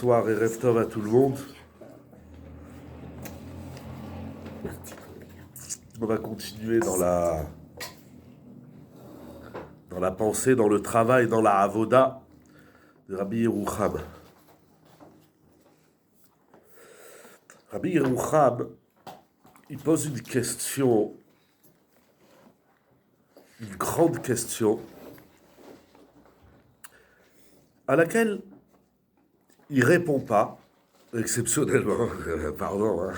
Bonsoir et Erev Tov à tout le monde. On va continuer dans la pensée, dans le travail, dans la avoda de Rabbi Yerucham. Rabbi Yerucham, il pose une question, une grande question, à laquelle il répond pas, exceptionnellement, pardon.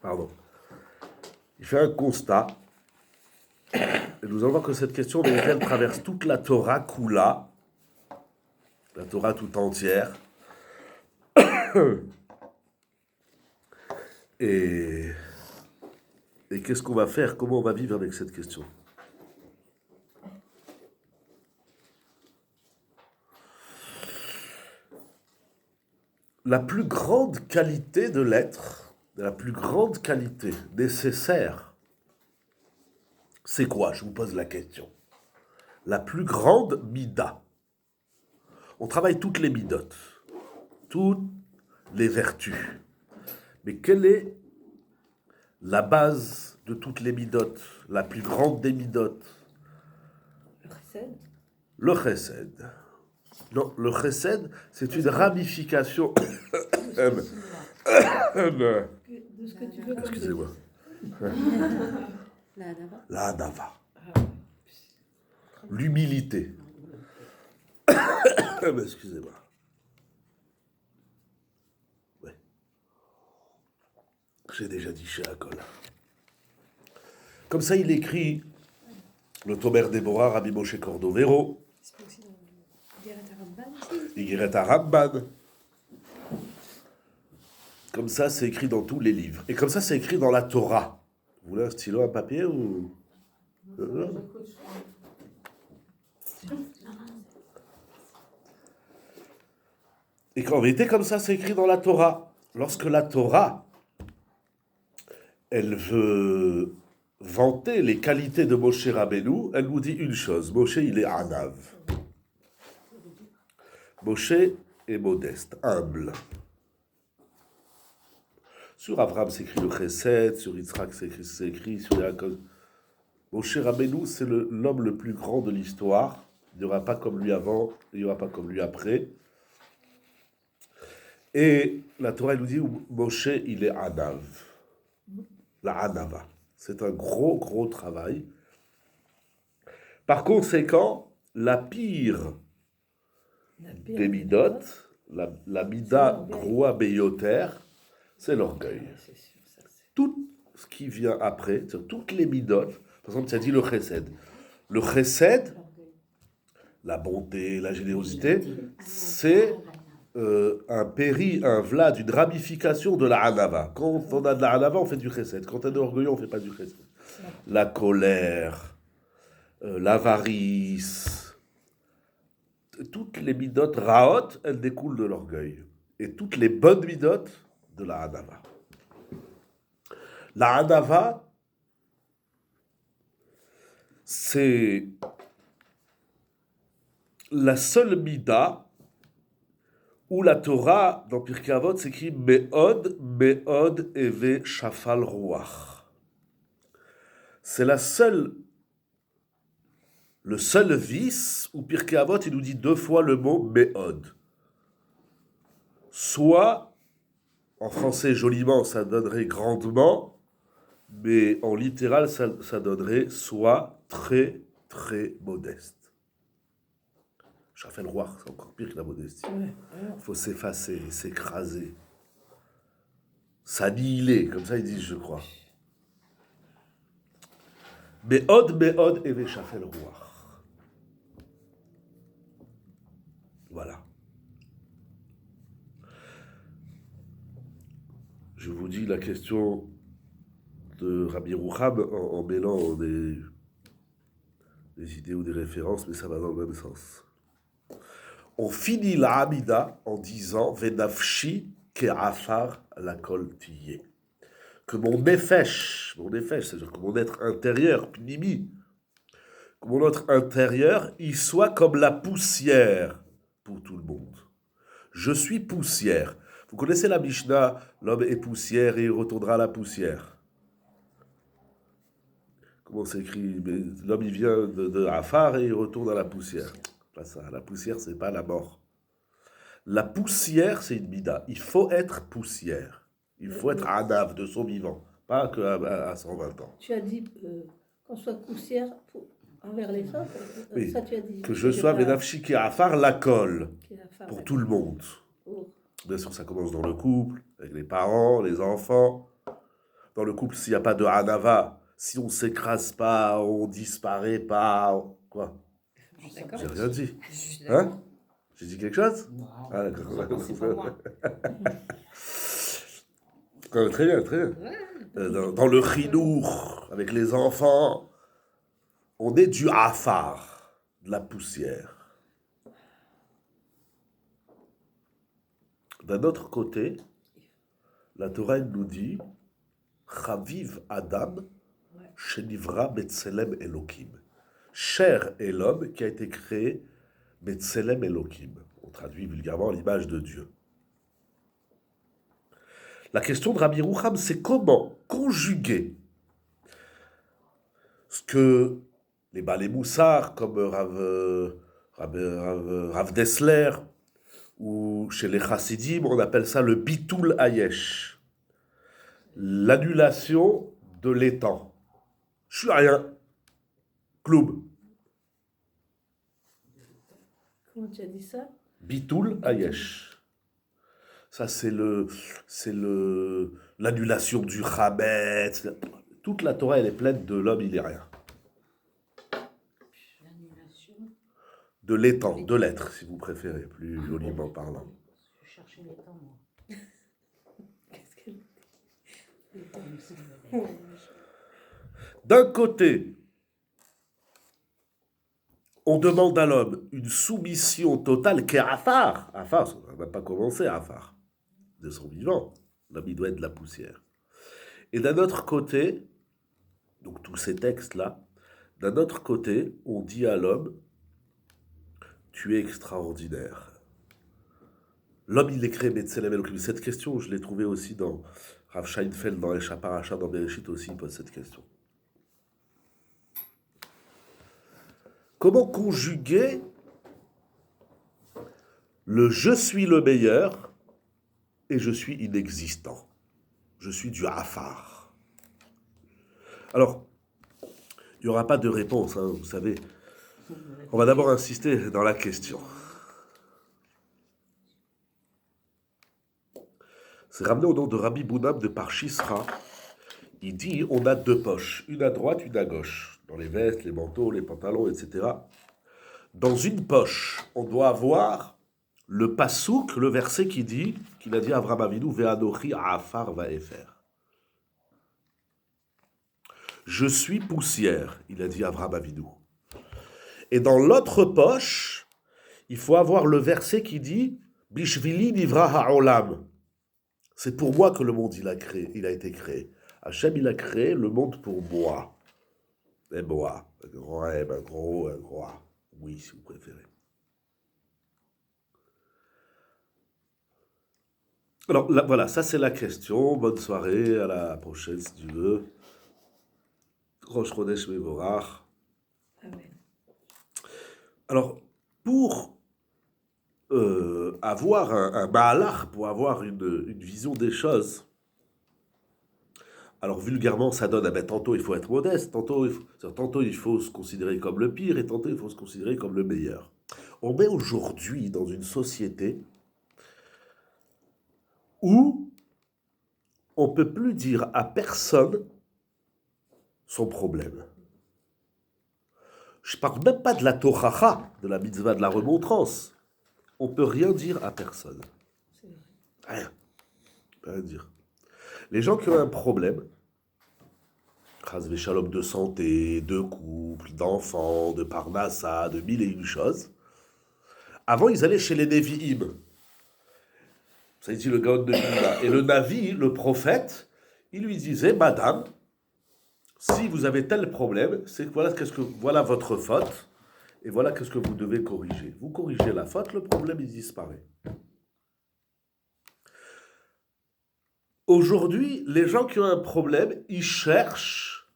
Pardon. Il fait un constat, et nous allons voir que cette question, elle traverse toute la Torah Kula, la Torah tout entière, et qu'est-ce qu'on va faire, comment on va vivre avec cette question? La plus grande qualité de l'être, la plus grande qualité nécessaire, c'est quoi? Je vous pose la question. La plus grande mida. On travaille toutes les midotes, toutes les vertus. Mais quelle est la base de toutes les midotes, la plus grande des midotes? Le chesed. Le chesed. Non, le chesed, c'est une ramification. De ce que tu veux. Excusez-moi. La hadava. L'humilité. Excusez-moi. Ouais. J'ai déjà dit chez Akol. Comme ça, il écrit le Tomer Déborah, Rabbi Moshe Cordovero. C'est aussi dans Guéret Aramban. Guéret Aramban. Comme ça, c'est écrit dans tous les livres. Et comme ça, c'est écrit dans la Torah. Vous voulez un stylo, un papier ou... Et qu'en vérité, comme ça, c'est écrit dans la Torah. Lorsque la Torah, elle veut vanter les qualités de Moshe Rabbeinu, elle nous dit une chose. Moshe, il est anav. Moshe est modeste, humble. Sur Abraham, c'est écrit le Chesed, sur Yitzhak, c'est écrit sur Yaakov. Moshe Rabbeinu, c'est l'homme le plus grand de l'histoire. Il n'y aura pas comme lui avant, il n'y aura pas comme lui après. Et la Torah nous dit, Moshe, il est anav. La anava. C'est un gros, gros travail. Par conséquent, la pire des midot, la mida groa beyoter, c'est l'orgueil. Tout ce qui vient après, toutes les midot, par exemple, ça dit le chesed. Le chesed, la bonté, la générosité, c'est un vlad, une ramification de la anava. Quand on a de la anava, on fait du chesed. Quand on est orgueilleux, on ne fait pas du chesed. La colère, l'avarice, toutes les midot raot, elles découlent de l'orgueil. Et toutes les bonnes midot, de la anava. La anava, c'est la seule mida où la Torah, dans Pirkei Avot, s'écrit Me'od, Me'od, Eve, Shafal, Ruach. C'est le seul vice où Pirkei Avot, il nous dit 2 fois le mot Me'od. Soit, en français, joliment, ça donnerait grandement, mais en littéral, ça donnerait soit très, très modeste. Shafal, Ruach, c'est encore pire que la modestie. Il faut s'effacer, s'écraser, s'annihiler, comme ça ils disent, je crois. Me'od, Me'od, Eve Shafel Ruach. Voilà. Je vous dis la question de Rabbi Yerucham en mêlant des idées ou des références, mais ça va dans le même sens. On finit la Hamida en disant Venafshi ke'afar la kol tiyeh. Que mon nefesh, c'est-à-dire que mon être intérieur, pnimi, que notre intérieur, il soit comme la poussière pour tout le monde. Je suis poussière. Vous connaissez la Mishnah, l'homme est poussière et il retournera à la poussière. Comment c'est écrit? L'homme, il vient de Afar et il retourne à la poussière. Pas ça. La poussière, c'est pas la mort. La poussière, c'est une mida. Il faut être poussière. Il faut être adav de son vivant. Pas qu'à 120 ans. Tu as dit qu'on soit poussière envers les autres. Oui. Ça, tu as dit. Que je sois Benafshi qui Afar la colle. Pour Pour tout le monde. Oh. Bien sûr, ça commence dans le couple, avec les parents, les enfants. Dans le couple, s'il n'y a pas de hanava, si on ne s'écrase pas, on disparaît pas, quoi? D'accord. J'ai rien dit. Je suis Hein? d'accord. J'ai dit quelque chose? Non, Ah, d'accord. c'est pas moi. Très bien, très bien. Ouais. Dans le chinour, avec les enfants, on est du afar, de la poussière. D'un autre côté, la Torah elle nous dit Chaviv Adam, Shenivra Betselem Elokim. Cher est l'homme qui a été créé Betselem Elokim. On traduit vulgairement l'image de Dieu. La question de Rabbi Rouham, c'est comment conjuguer ce que les Balé Moussar, comme Rav Dessler, ou chez les Chassidim, on appelle ça le Bitul Hayesh, l'annulation de l'étang. Je suis rien. Kloub. Comment tu as dit ça? Bitul Hayesh. Ça, c'est l'annulation du Chametz. Toute la Torah, elle est pleine de l'homme, il est rien. L'annulation. De l'étang, de l'être, si vous préférez, plus joliment parlant. Je cherchais les temps, moi. Qu'est-ce qu'elle D'un côté, on demande à l'homme une soumission totale qui est Afar. Afar, on n'a pas commencé Afar. De son vivant. L'homme, il doit être de la poussière. Et d'un autre côté, donc tous ces textes-là, d'un autre côté, on dit à l'homme, tu es extraordinaire. L'homme, il est créé Betselem Elohim. Cette question, je l'ai trouvée aussi dans Rav Scheinfeld, dans Esha Parasha, dans Bereshit aussi, il pose cette question. Comment conjuguer le je suis le meilleur et je suis inexistant. Je suis du Afar. Alors, il n'y aura pas de réponse, hein, vous savez. On va d'abord insister dans la question. C'est ramené au nom de Rabbi Bounam de Parchisra. Il dit, on a deux poches, une à droite, une à gauche, dans les vestes, les manteaux, les pantalons, etc. Dans une poche, on doit avoir le pasouk, le verset qui dit, qu'il a dit à Avraham Avinu, Ve'anochi Afar Va'efer. Je suis poussière, il a dit à Avraham Avinu. Et dans l'autre poche, il faut avoir le verset qui dit, Bishvili Nivra Ha'olam. C'est pour moi que le monde il a été créé. Hachem il a créé le monde pour moi. Et moi, un grand M, un gros A. Oui, si vous préférez. Alors là, voilà, ça c'est la question. Bonne soirée, à la prochaine si tu veux. Rosh Chodesh Mevorach. Amen. Alors, pour avoir un Baalach, pour avoir une vision des choses, alors vulgairement ça donne, tantôt il faut être modeste, tantôt il faut se considérer comme le pire, et tantôt il faut se considérer comme le meilleur. On est aujourd'hui dans une société où on ne peut plus dire à personne son problème. Je ne parle même pas de la tochacha, de la mitzvah, de la remontrance. On ne peut rien dire à personne. C'est vrai. Rien. Rien dire. Les gens qui ont un problème, chas v'shalom, de santé, de couple, d'enfants, de parnassa, de mille et une choses, avant ils allaient chez les Nevi'im. Ça dit le Gaon de Vilna. Et le Navi, le prophète, il lui disait, Madame, si vous avez tel problème, c'est que voilà votre faute, et voilà qu'est-ce que vous devez corriger. Vous corrigez la faute, le problème il disparaît. Aujourd'hui, les gens qui ont un problème, ils cherchent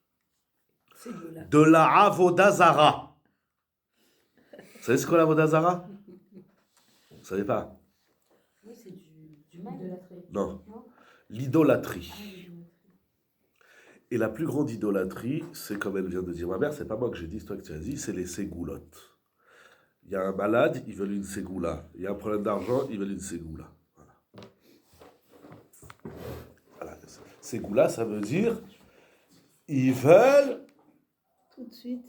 C'est de là. de la avoda zara. Vous savez ce qu'est l'avoda zara? Vous ne savez pas? Oui, c'est du mal. Non. Non. L'idolâtrie. Ah, l'idolâtrie. Et la plus grande idolâtrie, c'est comme elle vient de dire ma mère, c'est pas moi que j'ai dit, c'est toi que tu as dit, c'est les ségoulottes. Il y a un malade, ils veulent une ségoula. Il y a un problème d'argent, ils veulent une ségoula. Voilà. Ségoula, ça veut dire, ils veulent Tout de suite,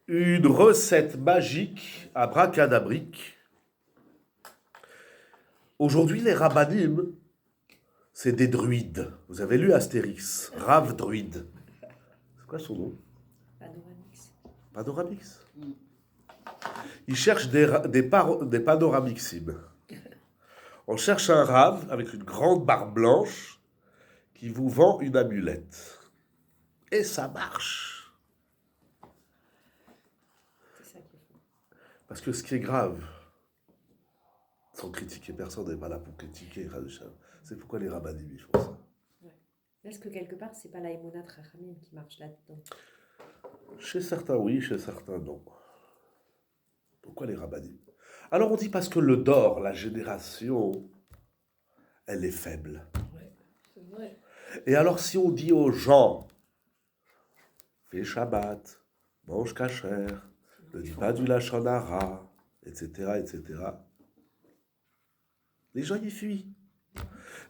une recette magique, abracadabrique. Aujourd'hui, les rabbanim, c'est des druides. Vous avez lu Astérix, Rav druide. C'est quoi son nom? Panoramix. Panoramix. Ils cherchent des panoramixim. On cherche un Rav avec une grande barbe blanche qui vous vend une amulette. Et ça marche. C'est ça qu'il faut. Parce que ce qui est grave, sans critiquer personne, on n'est pas là pour critiquer, c'est pourquoi les rabbinim ils font ça. Est-ce que quelque part, c'est pas la Emunat Rachamim qui marche là-dedans? Chez certains, oui, chez certains, non. Pourquoi les rabbinim? Alors on dit parce que le Dor, la génération, elle est faible. ouais, c'est vrai. Et alors si on dit aux gens, fais Shabbat, mange kasher, ne dis pas du Lachon Hara, etc., etc., les gens y fuient.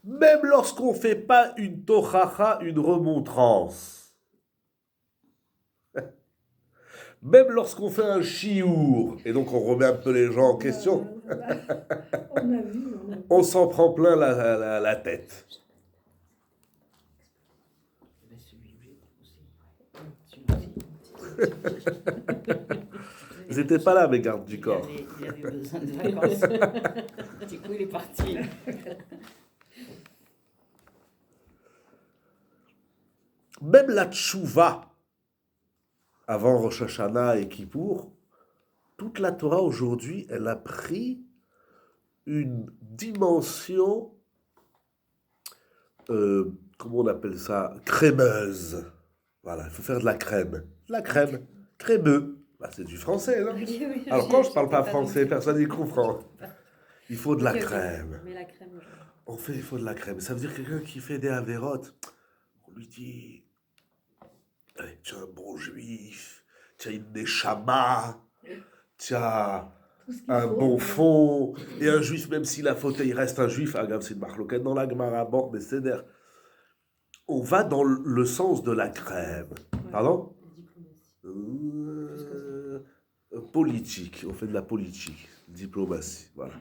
Même lorsqu'on ne fait pas une tochacha, une remontrance. Même lorsqu'on fait un chiour, et donc on remet un peu les gens en question, On a vu. on s'en prend plein la tête. Ils n'étaient pas là, mes gardes du corps. Il avait besoin de vacances. Du coup, il est parti. Même la tchouva, avant Rosh Hashanah et Kippour, toute la Torah aujourd'hui, elle a pris une dimension, comment on appelle ça, crémeuse. Voilà, il faut faire de la crème. De la crème, crémeux. Bah, c'est du français, non? Alors quand je ne parle pas français, personne n'y comprend. Il faut de la crème. Mais la crème, Il faut de la crème. Ça veut dire quelqu'un qui fait des avérotes, on lui dit, allez, tu es un bon juif, tu as une neshama, tu as un bon fond, et un juif, même s'il a fauté, il reste un juif. Agam, c'est une marloquette dans la Gemara, bon, mais c'est d'air. On va dans le sens de la crème. Pardon? Politique, on fait de la politique, diplomatie, voilà.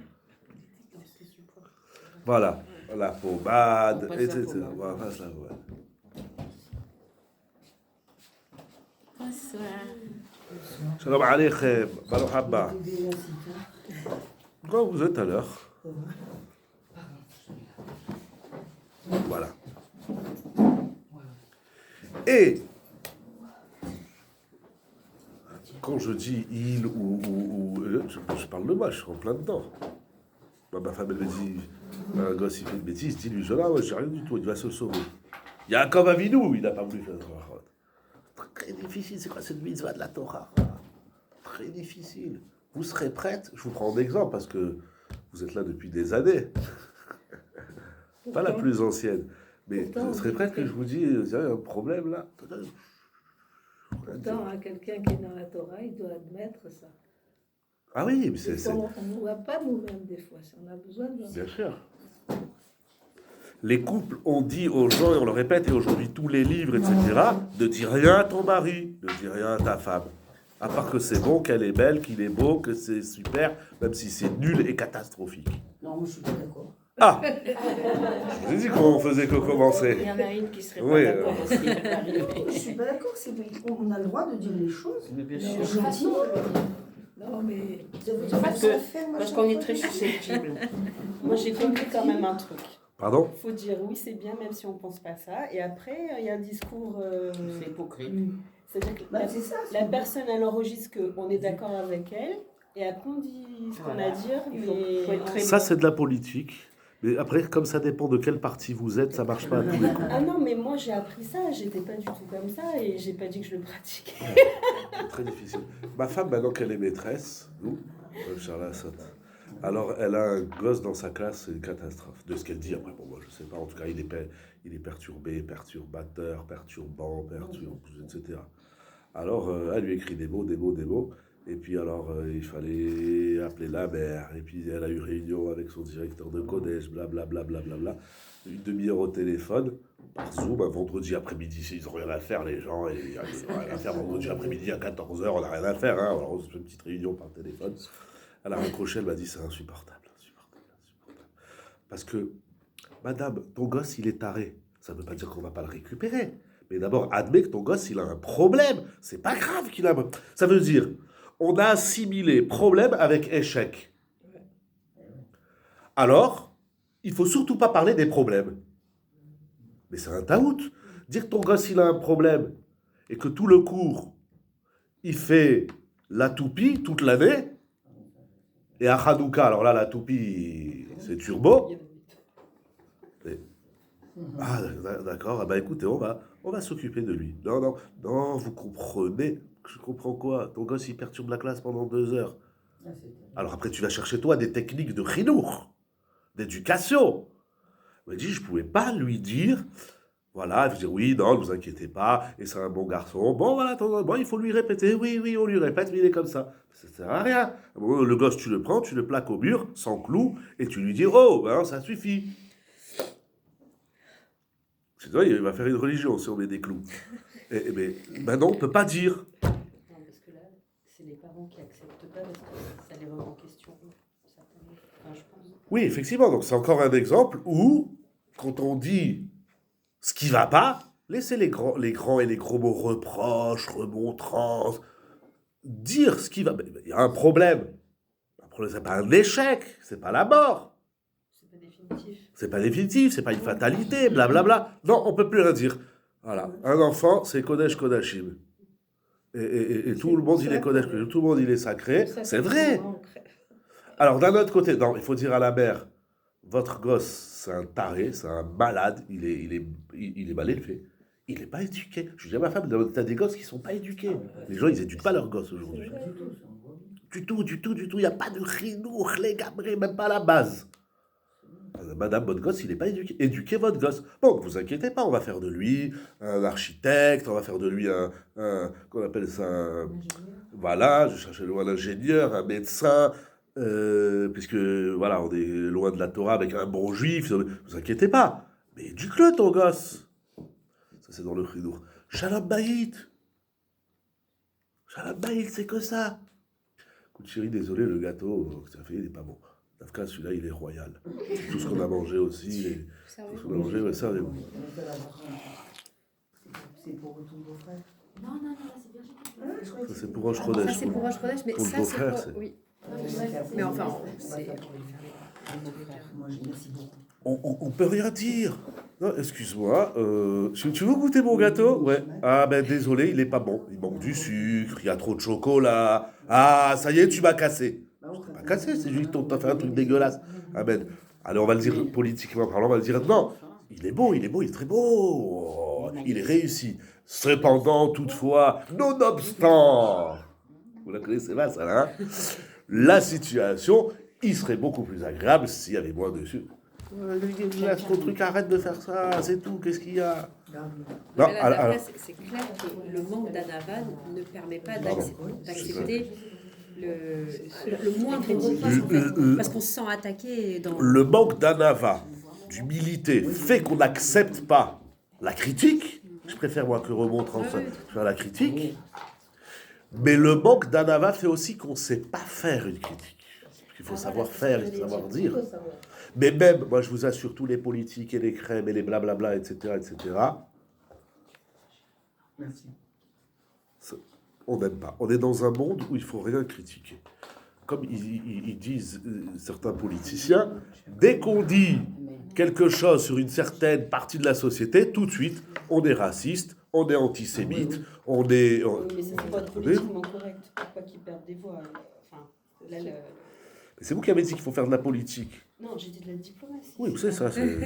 Voilà, la pommade, etc. Voilà, passe la pommade. Shalom aleichem, Baruch haba. Quand vous êtes à l'heure. Voilà. Et quand je dis il ou je parle de moi, je suis en plein dedans. Ma femme elle me dit, un gosse il fait une bêtise, il dit lui, moi j'ai rien du tout, il va se sauver. Yaakov Avinu, il n'a pas voulu faire ça. Très difficile, c'est quoi cette mitzvah de la Torah? Très difficile. Vous serez prête, je vous prends d'exemple parce que vous êtes là depuis des années. Pas la plus ancienne. Mais vous serez prête que je vous dise, il y a un problème là? Pourtant, quelqu'un qui est dans la Torah, il doit admettre ça. Ah oui, mais c'est... On ne voit pas nous-mêmes des fois, on a besoin de... Bien sûr. Les couples ont dit aux gens, et on le répète, et aujourd'hui tous les livres, etc., ne dis rien à ton mari, ne dis rien à ta femme. À part que c'est bon, qu'elle est belle, qu'il est beau, que c'est super, même si c'est nul et catastrophique. Non, moi je suis pas d'accord. Ah! Je vous ai dit comment on faisait que commencer. Il y en a une qui serait Oui, pas d'accord aussi. Je suis pas d'accord, on a le droit de dire les choses. Mais bien Non, sûr. Gentiment. Non, mais... Ça veut dire Parce pas que- s'en faire, Parce machin, qu'on est truc. très susceptible. Moi, j'ai compris quand même un truc. Pardon? Faut dire oui, c'est bien, même si on pense pas ça. Et après, il y a un discours. C'est hypocrite. C'est-à-dire que Bah, c'est ça. la personne, elle enregistre qu'on est d'accord avec elle. Et après, on dit ce qu'on a à dire. faut être très Ça, c'est de la politique. Mais après, comme ça dépend de quel parti vous êtes, ça marche pas à tous les coups. Ah non, mais moi, j'ai appris ça. J'étais pas du tout comme ça. Et j'ai pas dit que je le pratiquais. C'est très difficile. Ma femme, maintenant qu'elle est maîtresse, nous, Charles Assad, alors elle a un gosse dans sa classe, c'est une catastrophe. De ce qu'elle dit, après, bon, moi je sais pas, en tout cas, il est perturbé, perturbateur, perturbant, etc. Alors, elle lui écrit des mots. Et puis alors, il fallait appeler la mère. Et puis elle a eu réunion avec son directeur de collège, blablabla. Une demi-heure au téléphone, par Zoom, un vendredi après-midi. Ils n'ont rien à faire, les gens. Et ils n'ont rien à faire vendredi après-midi à 14h, on n'a rien à faire. Hein. Alors on se fait une petite réunion par téléphone. Elle a raccroché, elle m'a dit c'est insupportable. Parce que, madame, ton gosse, il est taré. Ça ne veut pas dire qu'on ne va pas le récupérer. Mais d'abord, admets que ton gosse, il a un problème. C'est pas grave qu'il a un... Ça veut dire, on a assimilé problème avec échec. Alors, il faut surtout pas parler des problèmes. Mais c'est un taout. Dire que ton gosse, il a un problème et que tout le cours, il fait la toupie toute l'année, et à Hanouka, alors là, la toupie, c'est turbo. Et... Ah, d'accord, ah bah écoutez, on va s'occuper de lui. Non, vous comprenez. Je comprends quoi? Ton gosse, il perturbe la classe pendant 2 heures. Alors après, tu vas chercher, toi, des techniques de chinour, d'éducation. Il m'a dit, je pouvais pas lui dire, voilà, il faut dire, oui, non, ne vous inquiétez pas, et c'est un bon garçon. Bon, voilà, bon, il faut lui répéter, oui, on lui répète, mais il est comme ça. Ça sert à rien. Bon, le gosse, tu le prends, tu le plaques au mur, sans clou, et tu lui dis, oh, ben, ça suffit. C'est vrai, il va faire une religion si on met des clous. Mais maintenant, on ne peut pas dire. Non, parce que là, c'est les parents qui acceptent pas parce que ça les remet en question. Certainement. Enfin, je pense. Oui, effectivement, donc c'est encore un exemple où, quand on dit ce qui va pas, laissez les grands et les gros mots reproches, remontrances, dire ce qui va. Il y a un problème. Un problème, c'est pas un échec, c'est pas la mort. C'est pas définitif. C'est pas définitif, c'est pas une fatalité, blablabla. Non, on peut plus rien dire. Voilà, un enfant, c'est Kodesh Kodashim. Et tout le monde, il est Kodesh, tout le monde, il est sacré. C'est vrai. Alors, d'un autre côté, non, il faut dire à la mère, votre gosse, c'est un taré, c'est un malade, il est mal élevé. Il n'est pas éduqué. Je dis à ma femme, t'as des gosses qui ne sont pas éduqués. Les gens, ils n'éduquent pas leurs gosses aujourd'hui. Du tout. Il n'y a pas de chinour, les gabrés, même pas à la base. Madame, votre gosse, il n'est pas éduqué. Éduquez votre gosse. Bon, ne vous inquiétez pas, on va faire de lui un architecte, on va faire de lui qu'on appelle ça voilà, je cherchais le mot, un ingénieur, un médecin, puisque, voilà, on est loin de la Torah avec un bon juif, ne vous inquiétez pas. Mais éduque-le, ton gosse. Ça, c'est dans le Chinour. Shalom Bayit. Shalom Bayit, c'est que ça. Écoute, chérie, désolé, le gâteau que tu as fait, il n'est pas bon. Dans celui-là, il est royal. Tout ce qu'on a mangé aussi, tout ce qu'on a mangé, ouais, ça, C'est pour ton beau-frère. Non, c'est bien. ça, c'est pour Rosh Chodesh. Ça, c'est pour Rosh Chodesh, mais pour le ça, beau-frère, c'est pour... Oui. Mais enfin, c'est... Moi, je merci beaucoup. On peut rien dire. Non, excuse-moi, tu veux goûter mon gâteau? Ouais. Ah ben désolé, il est pas bon. Il manque du sucre, il y a trop de chocolat. Ah, ça y est, tu m'as cassé. Pas cassé, c'est juste qu'on t'a fait un truc dégueulasse. Ah ben, allez, on va le dire politiquement parlant, on va le dire non. Il est beau, il est très beau. Oh, il est réussi. Cependant, toutefois, nonobstant, vous la connaissez pas, ça, hein? La situation, il serait beaucoup plus agréable s'il y avait moins de sucre. Laisse ton truc, arrête de faire ça, c'est tout, qu'est-ce qu'il y a? Non, alors, c'est clair que le manque d'anava ne permet pas d'accepter le moindre reproche, en fait, parce qu'on se sent attaqué dans... Le manque d'anava, d'humilité, fait qu'on n'accepte pas la critique. Je préfère, moi, que remontrance faire la critique. Mais le manque d'anava fait aussi qu'on ne sait pas faire une critique. Il faut savoir faire, il faut savoir dire. Mais même, moi je vous assure, tous les politiques et les crèmes et les blablabla, etc., Merci. on n'aime pas. On est dans un monde où il ne faut rien critiquer. comme ils disent certains politiciens, dès qu'on dit quelque chose sur une certaine partie de la société, tout de suite, on est raciste, on est antisémite, on est... Mais ça, c'est pas politiquement correct. Pour pas qu'ils perdent des voix. Enfin, là, C'est vous qui avez dit qu'il faut faire de la politique. Non, j'ai dit de la diplomatie. Oui, vous savez ça, c'est...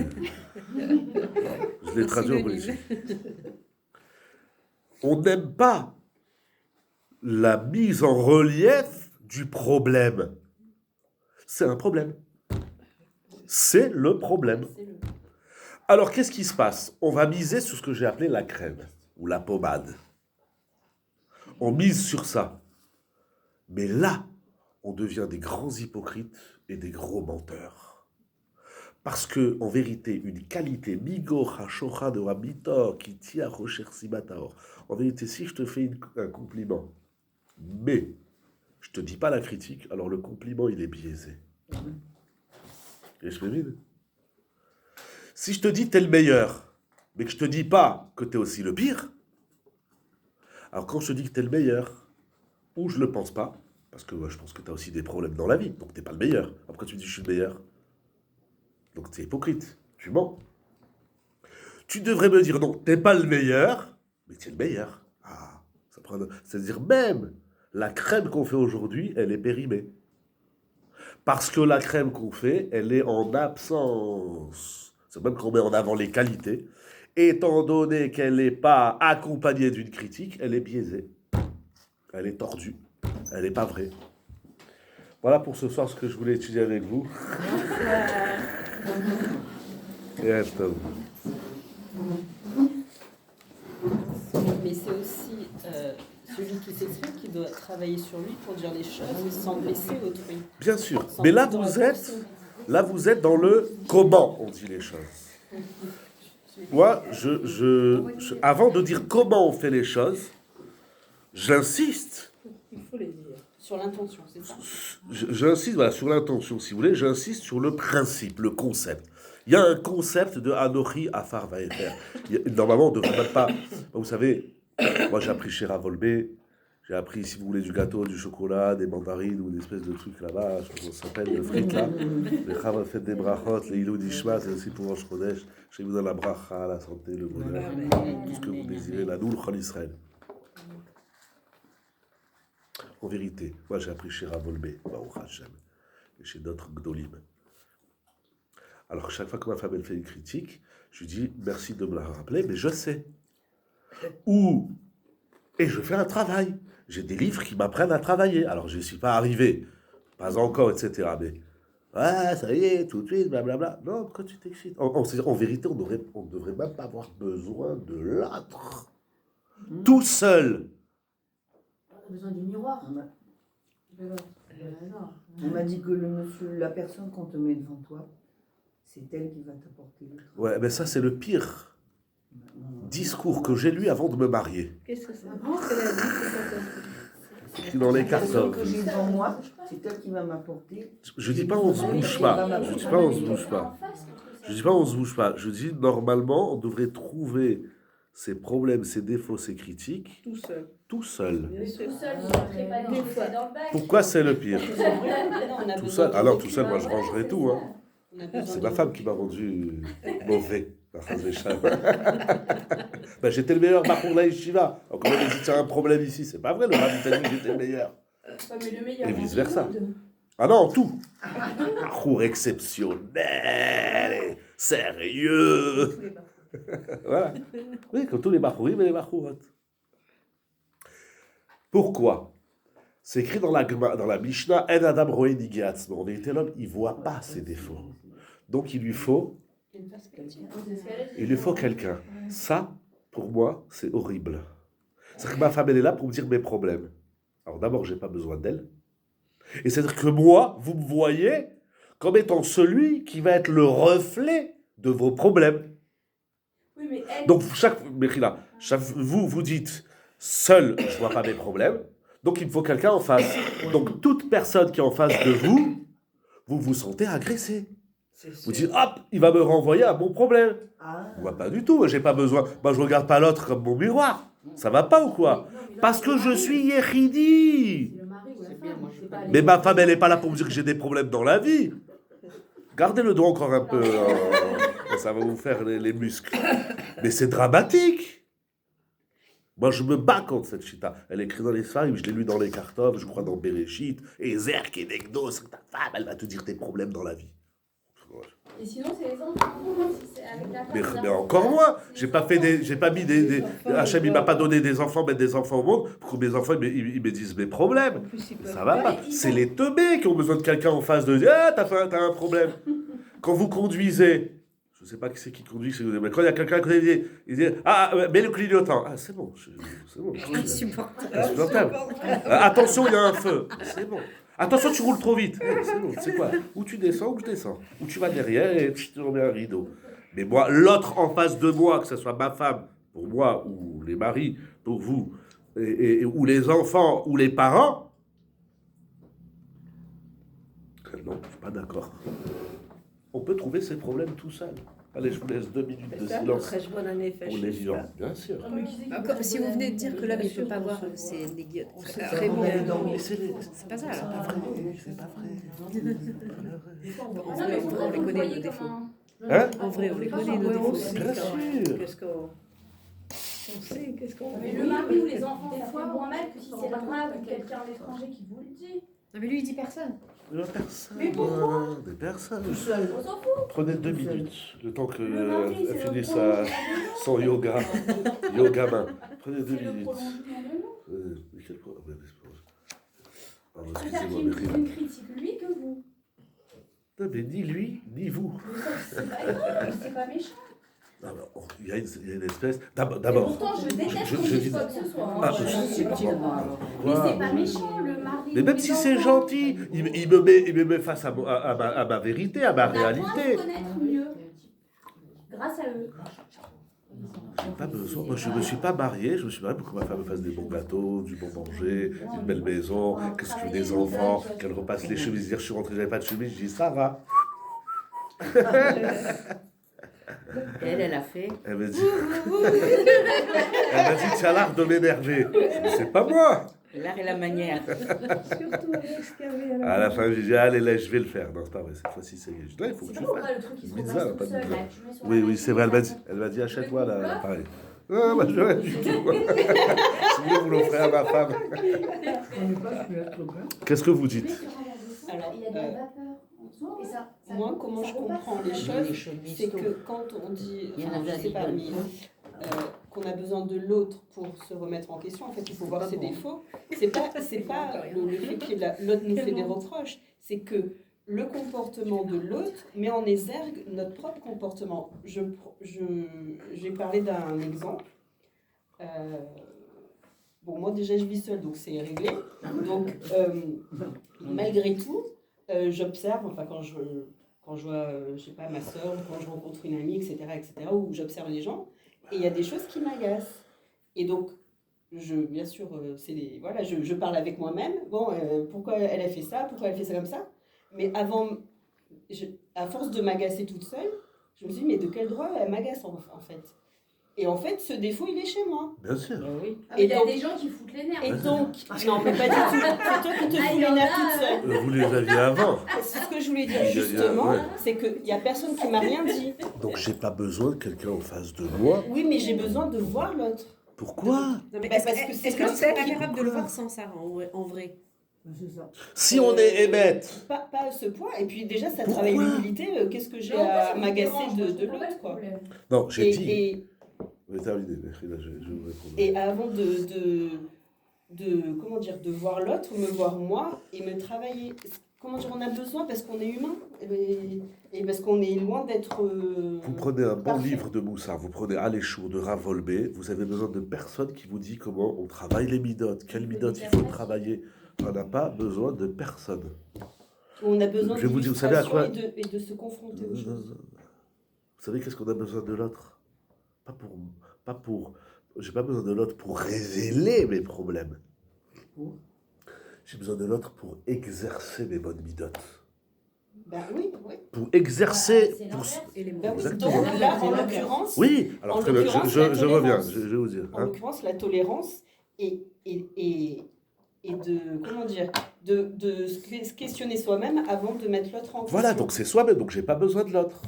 Je l'ai traduit en politique. On n'aime pas la mise en relief du problème. C'est un problème. C'est le problème. Alors, qu'est-ce qui se passe? On va miser sur ce que j'ai appelé la crème ou la pommade. On mise sur ça. Mais là, on devient des grands hypocrites et des gros menteurs. Parce que, en vérité, une qualité, migo hashora de rabito, qui tia rocher sibataor. En vérité, si je te fais un compliment, mais je te dis pas la critique, alors le compliment, il est biaisé. Et je me dis, si je te dis t'es le meilleur, mais que je te dis pas que t'es aussi le pire, alors quand je te dis que t'es le meilleur, ou je le pense pas, parce que je pense que t'as aussi des problèmes dans la vie, donc t'es pas le meilleur. Après tu me dis je suis le meilleur. Donc t'es hypocrite, tu mens. Tu devrais me dire non, t'es pas le meilleur, mais t'es le meilleur. Ah, ça prend... C'est-à-dire même la crème qu'on fait aujourd'hui, elle est périmée. Parce que la crème qu'on fait, elle est en absence. C'est même qu'on met en avant les qualités. Étant donné qu'elle n'est pas accompagnée d'une critique, elle est biaisée. Elle est tordue. Elle n'est pas vraie. Voilà pour ce soir ce que je voulais étudier avec vous. Mais c'est aussi celui qui s'exprime qui doit travailler sur lui pour dire les choses sans blesser autrui. Bien sûr. Mais là vous êtes dans le comment on dit les choses. Moi, avant de dire comment on fait les choses, j'insiste. Il faut les dire. Sur l'intention, c'est ça. J'insiste sur l'intention, si vous voulez. J'insiste sur le principe, le concept. Il y a un concept de Anochi Afar Vaefer. Normalement, on ne devrait même pas... Vous savez, moi j'ai appris chez Ravolbé, j'ai appris, si vous voulez, du gâteau, du chocolat, des mandarines ou une espèce de truc là-bas, je crois qu'on s'appelle le frites là. Les Chaval faites des brachot, les Ilou d'Ishma, c'est aussi pour Rosh Chodesh. Je vous donne la bracha, la santé, le bonheur, tout ce que vous désirez, la noule Chol Israël. En vérité, moi j'ai appris chez Ravolbé, Baruch Hashem, et chez d'autres Gdolim. Alors chaque fois que ma femme elle fait une critique, je lui dis merci de me la rappeler, mais je sais. Et je fais un travail. J'ai des livres qui m'apprennent à travailler. Alors je ne suis pas arrivé, pas encore, etc. Mais ouais, ça y est, tout de suite, blablabla. Non, pourquoi tu t'excites? En vérité, on ne devrait même pas avoir besoin de l'autre. Tout seul. On a besoin du miroir. On m'a dit que la personne qu'on te met devant toi, c'est elle qui va t'apporter le travail. Ouais, mais ça, c'est le pire discours que j'ai lu avant de me marier. Qu'est-ce que c'est? Qu'est-ce qu'elle a dit? C'est dans les cartons. Que j'ai devant moi, c'est elle qui va m'apporter. Je dis pas on se bouge pas. Je dis pas on se bouge pas. Je dis pas on se bouge pas. Je dis normalement on devrait trouver ses problèmes, ses défauts, ses critiques Tout seul. tout seul. Tout seul, dans le bac. Pourquoi c'est le pire? On a Tout besoin seul. de Alors tout seul, moi je rangerai tout. Hein. On a besoin C'est de- ma femme qui m'a rendu mauvais. La phrase des chats. Ben, j'étais le meilleur pour la yeshiva. Donc on a dit tiens un problème ici, c'est pas vrai. Le rabbi t'a dit que j'étais le meilleur. Mais le meilleur. Et vice versa. Ah non, tout. Un cours exceptionnel, et sérieux. Voilà. Oui, comme tous les bachourim et les bachourotes. Pourquoi? C'est écrit dans la Mishnah, En Adam Roé Nigeatzmo. En vérité, l'homme, il ne voit pas ses défauts. Donc, il lui faut quelqu'un. Ça, pour moi, c'est horrible. C'est-à-dire que ma femme, elle est là pour me dire mes problèmes. Alors d'abord, je n'ai pas besoin d'elle. Et c'est-à-dire que moi, vous me voyez comme étant celui qui va être le reflet de vos problèmes. Oui, mais elle. Donc, vous dites, seul, je ne vois pas mes problèmes. Donc, il me faut quelqu'un en face. Donc, toute personne qui est en face de vous, vous vous sentez agressé. Vous dites, hop, il va me renvoyer à mon problème. Moi, pas du tout. J'ai pas besoin. Moi, je regarde pas l'autre comme mon miroir. Ça va pas ou quoi? Parce que je suis Yehidi. C'est le mari ou la C'est bien, femme. moi, je- C'est pas Mais ma femme, elle n'est pas là pour me dire que j'ai des problèmes dans la vie. Gardez le dos encore un peu. Ça va vous faire les muscles. Mais c'est dramatique. Moi, je me bats contre cette chita. Elle est écrite dans les Sfarim, je l'ai lu dans les Kartov, je crois dans Bereshit. Et Zer, Kenegdo, c'est ta femme, elle va te dire tes problèmes dans la vie. Et sinon, c'est les enfants. Si c'est avec la femme, Mais encore moins, j'ai pas mis des Hachem, il m'a pas donné des enfants, mettre des enfants au monde pour que mes enfants ils me disent mes problèmes. Ça va pas. C'est les teubés qui ont besoin de quelqu'un en face de dire ah t'as un problème. Quand vous conduisez, je sais pas qui c'est qui conduit, mais quand il y a quelqu'un qui dit ah mets le clignotant, ah c'est bon. Insupportable. Attention il y a un feu, c'est bon. Attention, tu roules trop vite. C'est bon, c'est quoi? Ou tu descends, ou je descends. Ou tu vas derrière et tu te remets un rideau. Mais moi, l'autre en face de moi, que ce soit ma femme, pour moi, ou les maris, pour vous, ou les enfants, ou les parents, non, je ne suis pas d'accord. On peut trouver ses problèmes tout seul. Allez, je vous laisse 2 minutes de silence pour les vivants. Bien sûr. Si vous venez de dire que l'homme ne peut pas voir, c'est négatif. C'est pas ça. C'est pas vrai. C'est pas vrai. On les connaît, nos défauts. Hein? En vrai, on les connaît, nos défauts. Bien sûr. Qu'est-ce qu'on Mais le mari ou les enfants, ça fait moins mal que si c'est le grave ou quelqu'un d'étranger qui vous le dit. Non, mais lui, il dit personne. Personne. Mais pourquoi? Des personnes. On s'en fout. Prenez 2 minutes, le temps Le mari, qu'elle c'est le finisse prolongement son yoga. Yoga main. Prenez 2 C'est le minutes. prolongement de nous. Mais quel problème? Pardon, C'est-à-dire excusez-moi, qu'il mais rien. ne critique lui que vous. Non, mais ni lui, ni vous. Mais ça, c'est pas grave, c'est pas méchant. Non, mais il y a une espèce. Et D'abord. pourtant, je déteste je qu'on dis- dise quoi que ce soit. Ah, Mais Quoi? c'est pas méchant, le mari. Mais ou même les si c'est enfants. gentil, il me met face à ma vérité, à ma On apprend à réalité. se connaître mieux. Grâce à eux. J'ai pas besoin. Moi, je me suis pas marié. Je me suis marié pour que ma femme me fasse des bons gâteaux, du bon manger, une belle maison, qu'est-ce que des enfants, qu'elle repasse les chemises. Hier, je suis rentré, j'avais pas de chemise. Je dis ça va. Elle a fait. Elle m'a dit. Elle m'a dit, tu as l'art de m'énerver. C'est pas moi. L'art et la manière. Surtout avec ce qu'il y avait À la fin, j'ai dit, allez, là, je vais le faire. Non, c'est pas vrai. Cette fois-ci, c'est. Je dis, non, il faut que C'est tu pas le pourquoi fasses. le truc il se Pizza, repasse pas tout de seul. pizza. Là, tu mets sur Oui, la oui, c'est vrai. machine, Elle m'a dit, achète-moi Le là, coup, pareil. Non, moi, je rien du tout. Si vous voulez, vous l'offrez à ma femme. Qu'est-ce que vous tu mets dites? sur un verre de sang, Alors, et il y a de la vapeur en dessous, et ça Moi, comment je comprends les choses, c'est que quand on dit, Il y en enfin, avait je sais pas, à mais, qu'on a besoin de l'autre pour se remettre en question, en fait, il faut voir ses défauts. C'est pas le fait que l'autre nous fait des reproches, c'est que le comportement de l'autre met en exergue notre propre comportement. J'ai parlé d'un exemple. Bon, moi déjà je vis seule, donc c'est réglé. Donc, malgré tout, j'observe, enfin quand je vois, je sais pas, ma soeur, ou quand je rencontre une amie, etc., où j'observe les gens, et il y a des choses qui m'agacent. Et donc, bien sûr, voilà, je parle avec moi-même. Bon, pourquoi elle a fait ça? Pourquoi elle fait ça comme ça? Mais à force de m'agacer toute seule, je me suis dit, mais de quel droit elle m'agace en fait? Et en fait, ce défaut, il est chez moi. Bien sûr. Oui. Ah, mais il y a donc- des gens qui foutent les nerfs. Et donc, non, mais pas du tout. C'est toi qui te fous les nerfs toute seule. Vous les aviez avant. C'est ce que je voulais dire Il y a- justement, ouais. c'est qu'il n'y a personne qui m'a rien dit. Donc, j'ai pas besoin de quelqu'un en face de moi. Oui, mais j'ai besoin de voir l'autre. Pourquoi? Non, mais Bah, est-ce parce que que est-ce c'est que tu comme serais ça pas capable de le pourquoi voir sans ça, en vrai? C'est ça. Si on est hébète. Pas à ce point. Et puis déjà, ça Pourquoi travaille l'humilité. Qu'est-ce que j'ai à m'agacer de l'autre, quoi. Non, j'ai dit. Et, Mais terminé, là, je vous réponds. et avant comment dire, de voir l'autre, me voir moi et me travailler. Comment dire, on a besoin parce qu'on est humain et parce qu'on est loin d'être. Vous prenez un bon parfait. livre de Moussa, vous prenez Aléchour de Rav Volbe, vous avez besoin de personne qui vous dit comment on travaille les midotes, quelles midotes il faut travailler. On n'a pas besoin de personne. On a besoin Je vais vous dire, vous savez à quoi- et de se confronter aux choses. Vous savez qu'est-ce qu'on a besoin de l'autre? J'ai pas besoin de l'autre pour révéler mes problèmes. J'ai besoin de l'autre pour exercer mes bonnes midotes. Ben oui, oui. Pour exercer. C'est Pour... l'inverse. Et les mots. Ben oui. Exactement. Donc là, en l'occurrence, Oui, alors En très bien, l'occurrence, je la reviens, tolérance. je vais vous dire. en Hein. l'occurrence, la tolérance et et de se questionner soi-même avant de mettre l'autre en question. Voilà, donc c'est soi-même, donc j'ai pas besoin de l'autre.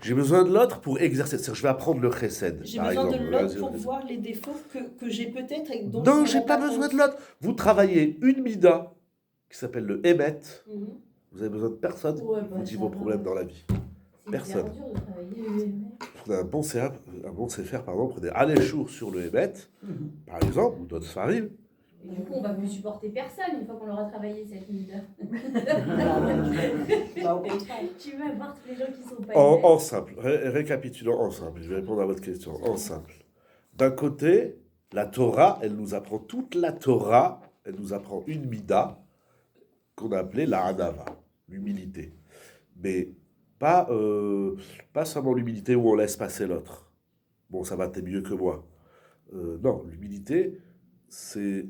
J'ai besoin de l'autre pour exercer. C'est-à-dire, je vais apprendre le chesed. J'ai par besoin exemple. de l'autre pour voir les défauts que j'ai peut-être et dont Non, je j'ai me pas rends besoin compte. de l'autre. Vous travaillez une mida qui s'appelle le Emet. Mhm. Vous avez besoin de personne Ouais, qui vous dit vos problèmes dans la vie. Personne. Prenez un bon CFR, pardon, prenez Aléchour sur le Emet, par exemple, ou d'autres farim. Et du coup, on va plus supporter personne une fois qu'on l'aura travaillé cette minute. Bah, au contraire. Tu vas voir tous les gens qui sont pas En simple, récapitulons en simple, je vais répondre à votre question, en simple. D'un côté, la Torah, elle nous apprend toute la Torah, elle nous apprend une mida qu'on a appelée la Hanava, l'humilité. Mais pas seulement l'humilité où on laisse passer l'autre. Bon, ça va, t'es mieux que moi. Non, l'humilité, c'est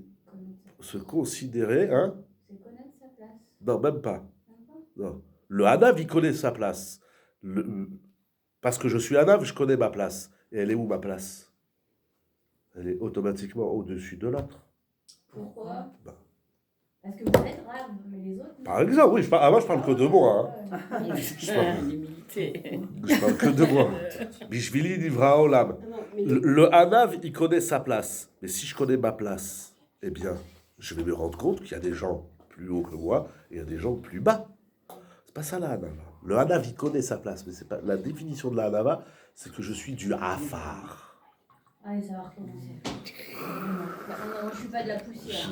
se considérer, hein? C'est connaître sa place. Non, même pas. Non. Le Hanav, il connaît sa place. Parce que je suis Hanav, je connais ma place. Et elle est où ma place? Elle est automatiquement au-dessus de l'autre. Pourquoi? Bah. Parce que vous êtes rave, mais les autres. Par exemple, oui, moi je parle que de moi. Hein. L'humilité. Je parle que de moi. Bishvili Nivra Olam. Non, mais Le Hanav, il connaît sa place. Mais si je connais ma place, eh bien, je vais me rendre compte qu'il y a des gens plus hauts que moi et il y a des gens plus bas. C'est pas ça la Hanava. Le Hanav, il connaît sa place, mais c'est pas la définition de la Hanava, c'est que je suis du Afar. Allez, ça va recommencer. Non, je suis pas de la poussière.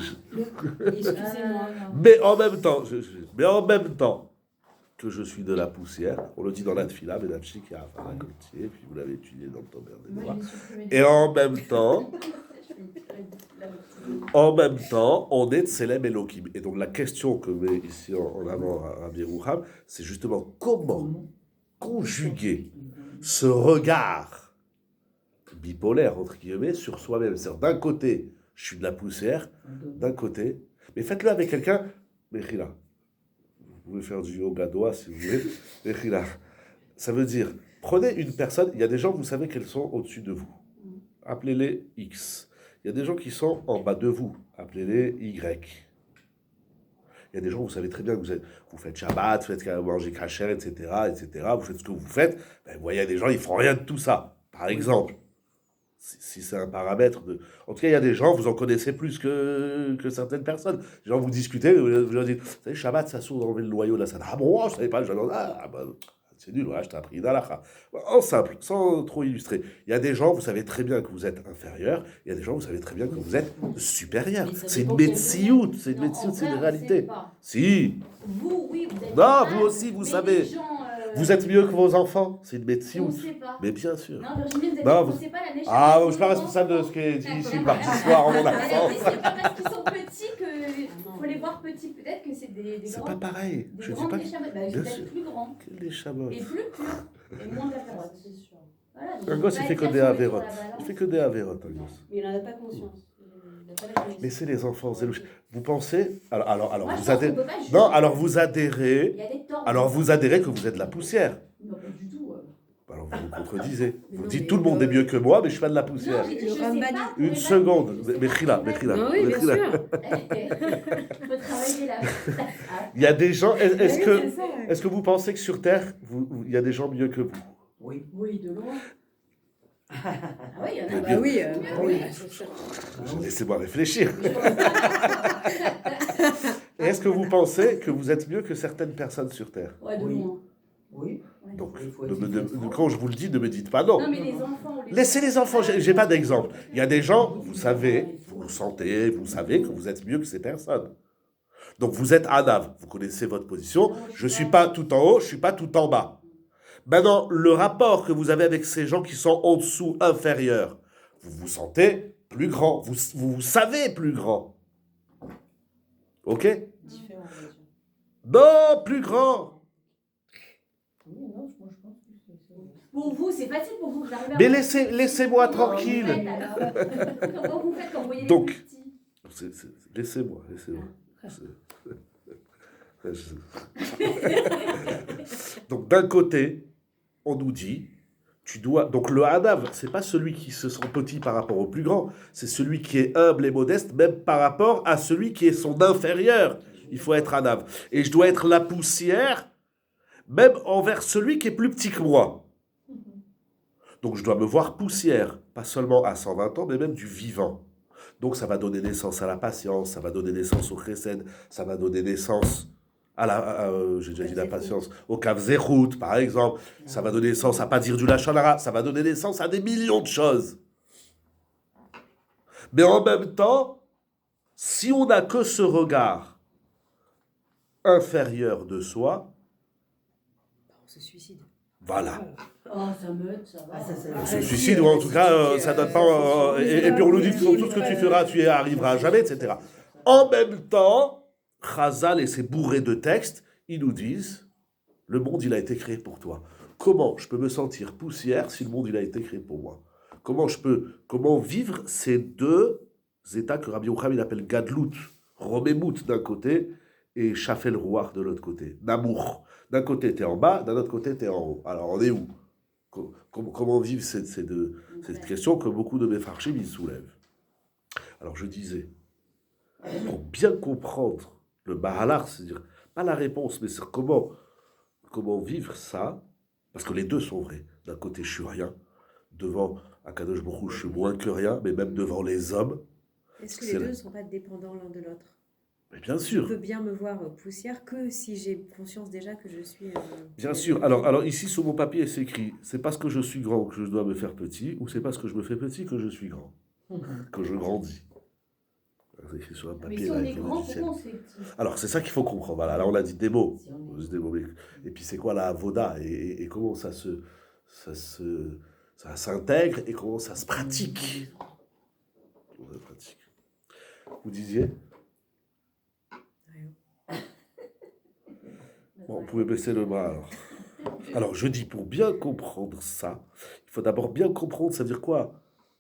excusez-moi. Mais en même temps que je suis de la poussière, on le dit dans la Tfila, mais la Tchik est Afar à côté, puis vous l'avez étudié dans le Tomer des Moi, Lois. je vais supprimer Et en même temps, on est Tselem Elohim. Et donc la question que met ici en avant Rabbi Yerucham, c'est justement comment conjuguer ce regard bipolaire, entre guillemets, sur soi-même. C'est-à-dire, d'un côté, je suis de la poussière, d'un côté, mais faites-le avec quelqu'un, Mechila. Vous pouvez faire du yoga doigt si vous voulez, Mechila. Ça veut dire, prenez une personne, il y a des gens, vous savez qu'elles sont au-dessus de vous. Appelez-les X. Il y a des gens qui sont en bas de vous, appelez-les Y. Il y a des gens, vous savez très bien que vous faites Shabbat, vous faites manger kasher, etc., vous faites ce que vous faites. Ben, vous voyez, il y a des gens, ils font rien de tout ça. Par exemple, si c'est un paramètre de... En tout cas, il y a des gens, vous en connaissez plus que certaines personnes. Les gens, vous discutez, vous leur dites, vous savez, Shabbat, ça s'ouvre d'enlever le noyau de la salle. Ah bon, je savais pas, c'est nul, ouais, je t'ai appris une halakha. En simple, sans trop illustrer. Il y a des gens, vous savez très bien que vous êtes inférieur. Il y a des gens, vous savez très bien que vous êtes supérieur. Mais ça C'est une dépend médeciout, c'est une Non, médeciout, en c'est vrai, une on réalité. sait pas. Si. Vous, oui, vous êtes. Non, rave, vous aussi, vous mais savez. les gens, Vous êtes mieux que vos enfants, c'est une On médeciout. sait pas. Mais bien sûr. Non, Virginie, vous êtes Non, on vous- sait pas la neige. Ah, je suis pas responsable de ce qui est dit ici par ce soir en mon absence. C'est pas parce qu'ils sont petits que faut les voir petits. Peut-être que c'est des C'est grands. pas pareil. Des Je dis grands pas échamots. Bah, Bien vous sûr. êtes plus grands les chameaux. et plus purs et moins carottes. C'est sûr. Voilà, donc Un on gosse, peut il fait pas que être des sur avérotes. la balance. Il fait que des avérotes, un gosse. Mais il n'en a pas conscience. Il n'a pas la connaissance. Mais c'est les enfants. Vous pensez alors Moi, je vous pense qu'on adhérez. peut pas juger. Non, alors vous adhérez. Il y a des torts. Alors vous adhérez que vous êtes de la poussière. Non, pas du tout. Alors vous vous contredisez. Mais Vous non, dites mais tout le monde est mieux que moi, mais je suis pas de la poussière. Non, j'ai dit, Le je sais Rambam pas, dit- vous Une pouvez pas seconde. juger, je sais Mais pas, Khila, vous mais pouvez Khila. pas Ah oui, bien Khila. sûr. Il faut travailler là. Il y a des gens. Est-ce Oui, que c'est ça. est-ce que vous pensez que sur Terre, il y a des gens mieux que vous? Oui. Oui, de loin. Ah oui, il y en a. Mais Bah bien- oui, Oui. c'est sûr. Laissez-moi réfléchir. Et est-ce que vous pensez que vous êtes mieux que certaines personnes sur Terre? Ouais, de Oui. loin. Oui. Donc, Il faut être quand je vous le dis, ne me dites pas non. Non, mais les enfants. Laissez les enfants, j'ai pas d'exemple. Il y a des gens, vous savez, vous le sentez, vous savez que vous êtes mieux que ces personnes. Donc vous êtes Anav, vous connaissez votre position. Je suis pas tout en haut, je suis pas tout en bas. Maintenant, le rapport que vous avez avec ces gens qui sont en dessous, inférieurs, vous vous sentez plus grand, vous savez plus grand. Ok? Différent, on va dire. Non, plus grand. Pour vous, c'est facile pour vous, vous arrivez à. Mais laissez-moi Comment tranquille. vous faites, alors Comment vous faites quand vous voyez les Donc, plus petits Laissez-moi. Donc d'un côté, on nous dit Donc le Hanav, c'est pas celui qui se sent petit par rapport au plus grand, c'est celui qui est humble et modeste, même par rapport à celui qui est son inférieur. Il faut être Hanav. Et je dois être la poussière, même envers celui qui est plus petit que moi. Donc je dois me voir poussière, pas seulement à 120 ans, mais même du vivant. Donc ça va donner naissance à la patience, ça va donner naissance au chesed, ça va donner naissance j'ai déjà dit la patience, au Kav Zerhout, par exemple, ça va donner naissance à pas dire du Lachon Hara, ça va donner naissance à des millions de choses. Mais en même temps, si on n'a que ce regard inférieur de soi, On se suicide. voilà. Oh, ça meute, ça va. On se suicide, ou en tout cas, ça donne pas... et puis on nous dit que tout ce que tu feras, tu y arriveras jamais, etc. En même temps, Chazal et ses bourrés de textes, ils nous disent, le monde, il a été créé pour toi. Comment je peux me sentir poussière si le monde, il a été créé pour moi? Comment vivre ces deux états que Rabbi Yocham, il appelle Gadlut, Romemut d'un côté, et Shafel Rouach de l'autre côté, Namour. D'un côté, t'es en bas, d'un autre côté, t'es en haut. Alors, on est où? Comment vivre cette question que beaucoup de mes farchim, ils soulèvent? Alors, je disais, pour bien comprendre le Mahalar, c'est-à-dire, pas la réponse, mais c'est comment vivre ça, parce que les deux sont vrais. D'un côté, je suis rien. Devant Akadosh Baruch Hu, je suis moins que rien, mais même devant les hommes. Est-ce que les deux ne sont pas dépendants l'un de l'autre? Mais bien sûr. Je peux bien me voir poussière que si j'ai conscience déjà que je suis... Bien sûr. Alors ici, sur mon papier, c'est écrit, c'est parce que je suis grand que je dois me faire petit, ou c'est parce que je me fais petit que je suis grand, que je grandis. C'est écrit sur un papier. Mais si on est grand, pourquoi on se fait petit? Alors, c'est ça qu'il faut comprendre. Voilà, là, on a dit des mots. Et puis, c'est quoi la avoda et comment ça s'intègre et comment ça se pratique. Vous disiez? Bon, vous pouvez baisser le bras, alors. Alors, je dis, pour bien comprendre ça, il faut d'abord bien comprendre, ça veut dire quoi?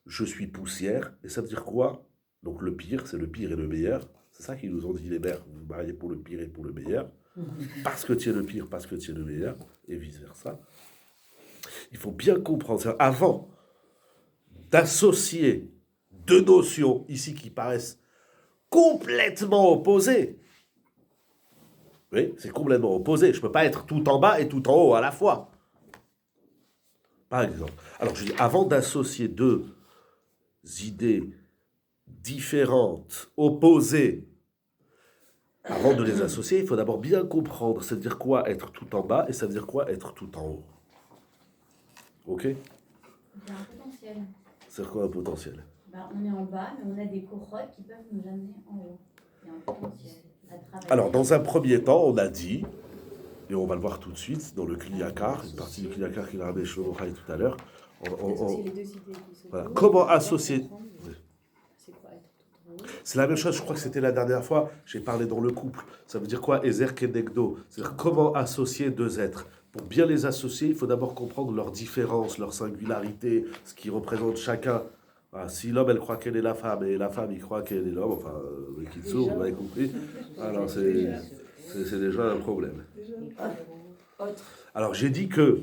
Je suis poussière, et ça veut dire quoi? Donc, le pire, c'est le pire et le meilleur. C'est ça qu'ils nous ont dit, les mères, vous vous mariez pour le pire et pour le meilleur. Parce que tu es le pire, parce que tu es le meilleur, et vice-versa. Il faut bien comprendre, avant d'associer deux notions ici qui paraissent complètement opposées. Oui, c'est complètement opposé. Je ne peux pas être tout en bas et tout en haut à la fois. Par exemple. Alors, je dis, avant d'associer deux idées différentes, opposées, avant de les associer, il faut d'abord bien comprendre. Ça veut dire quoi être tout en bas et ça veut dire quoi être tout en haut. Ok? Il y a un potentiel. C'est quoi un potentiel? On est en bas, mais on a des corottes qui peuvent nous amener en haut. Il y a un potentiel à travailler. Alors, dans un premier temps, on a dit, et on va le voir tout de suite, dans le Kliyakar, une partie du Kliyakar qu'il a ramené Shlomo Chai tout à l'heure, les deux idées qui se voilà. posent. Comment associer... C'est quoi être tout en haut? C'est la même chose, je crois que c'était la dernière fois, j'ai parlé dans le couple. Ça veut dire quoi? Ezer Kenegdo. C'est-à-dire comment associer deux êtres. Pour bien les associer, il faut d'abord comprendre leurs différences, leurs singularités, ce qui représente chacun. Voilà, si l'homme, elle croit qu'elle est la femme, et la femme, il croit qu'elle est l'homme, enfin, le kitsu, vous avez compris. Alors, c'est déjà un problème. Alors, j'ai dit que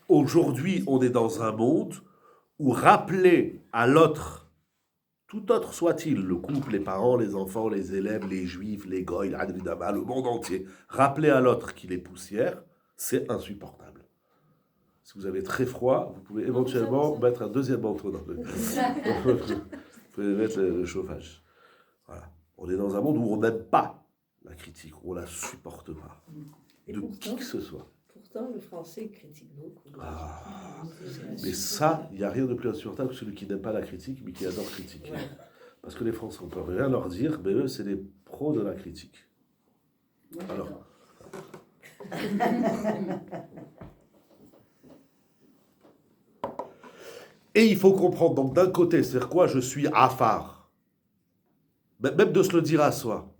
aujourd'hui, on est dans un monde où rappeler à l'autre, tout autre soit-il, le couple, les parents, les enfants, les élèves, les juifs, les goïs, le monde entier, rappeler à l'autre qu'il est poussière, c'est insupportable. Si vous avez très froid, vous pouvez éventuellement mettre un deuxième manteau dans le... Vous pouvez mettre le chauffage. Voilà. On est dans un monde où on n'aime pas la critique, on ne la supporte pas, de qui que ce soit. Pourtant, le français critique beaucoup. Mais ça, il n'y a rien de plus insupportable que celui qui n'aime pas la critique, mais qui adore critiquer. Ouais. Parce que les Français, on ne peut rien leur dire, mais eux, c'est les pros de la critique. Alors... Et il faut comprendre, donc d'un côté, c'est-à-dire quoi? Je suis afar. Même de se le dire à soi.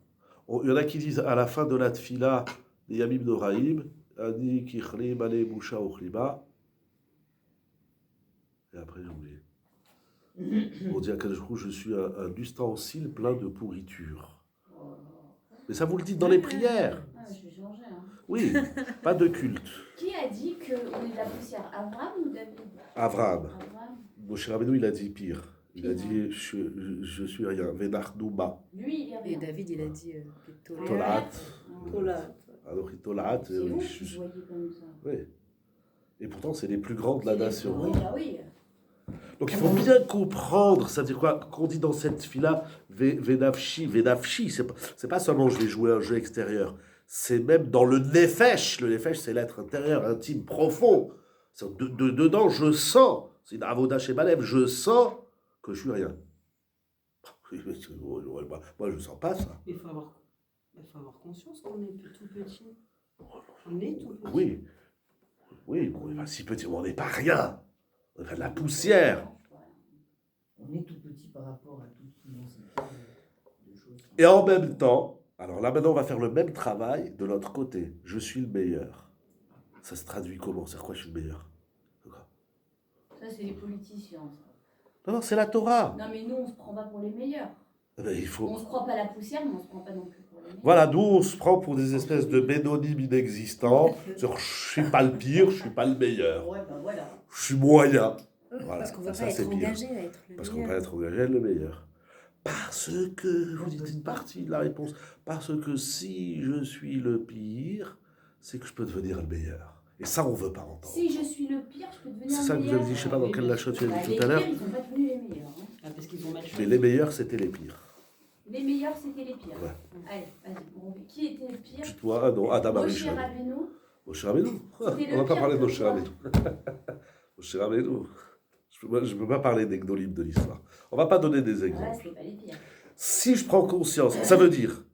Il y en a qui disent à la fin de la tfila, les Yamim Noraim, Ani Kichlim, Ale Boucha Ochliba. Et après, j'ai oublié. On dit à Kadeshkou, je suis un ustensile plein de pourriture. Mais ça, vous le dites dans les prières. Ah, je vais changer. Hein. Oui, pas de culte. Qui a dit qu'on est de la poussière, Abraham ou David? Abraham. Abraham. Moshe Rabbeinu, il a dit pire. Il a dit je suis rien. Venachnouma. Lui, il est Et rien. David, il a dit Tolat. Tolat. Alors, Tolat. C'est ouf, je voyais comme ça. Oui. Et pourtant, c'est les plus grands de la nation. Oui, bah oui. Donc il faut bien comprendre, ça veut dire quoi, qu'on dit dans cette fille-là, Vedavshi, c'est pas seulement je vais jouer un jeu extérieur, c'est même dans le nefesh. Le nefesh, c'est l'être intérieur, intime, profond. Dedans, je sens, c'est une avoda chez Balev, je sens que je suis rien. Moi, je sens pas ça. Il faut avoir conscience qu'on est tout petit. On est tout petit. Oui, on est pas si petit, on n'est pas rien. On est de la poussière. On est tout petit par rapport à toute l'immensité de choses. Et en même temps, alors là maintenant on va faire le même travail de l'autre côté. Je suis le meilleur. Ça se traduit comment? C'est quoi je suis le meilleur? Ça, c'est les politiciens. Ça. Non, c'est la Torah. Non, mais nous, on se prend pas pour les meilleurs. Eh ben, il faut... On se croit pas la poussière, mais on se prend pas non plus pour les meilleurs. Voilà, nous on se prend pour des espèces de bénonymes inexistants. Sur je suis pas le pire, je suis pas le meilleur. Ouais, bah voilà. Je suis moyen. Voilà, Parce qu'on ne veut ça pas c'est être pire. engagé à être le Parce qu'on meilleur. va être engagé à être le meilleur. Parce que, vous dites une partie de la réponse, parce que si je suis le pire, c'est que je peux devenir le meilleur. Et ça, on ne veut pas entendre. Si je suis le pire, je peux devenir C'est le ça que meilleur. vous avez dit, je ne sais pas dans quelle la chose tu as Bah, dit les tout à l'heure, pires, ils sont pas devenus les meilleurs. Hein. Ah, parce qu'ils ont mal mais choisi. les meilleurs, c'était les pires. Les meilleurs, c'était les pires. Ouais. Allez, vas-y. Bon, qui était le pire? Toi, non, Adam Moshe Arishon. Rabbeinu. Moshe Rabbeinu. C'était On le va pas pire parler de de Moshe quoi? Rabbeinu. Moshe Rabbeinu. Je peux pas parler des gnolim de l'histoire. On va pas donner des Voilà, exemples. c'était pas les pires. Si je prends conscience, ça veut dire,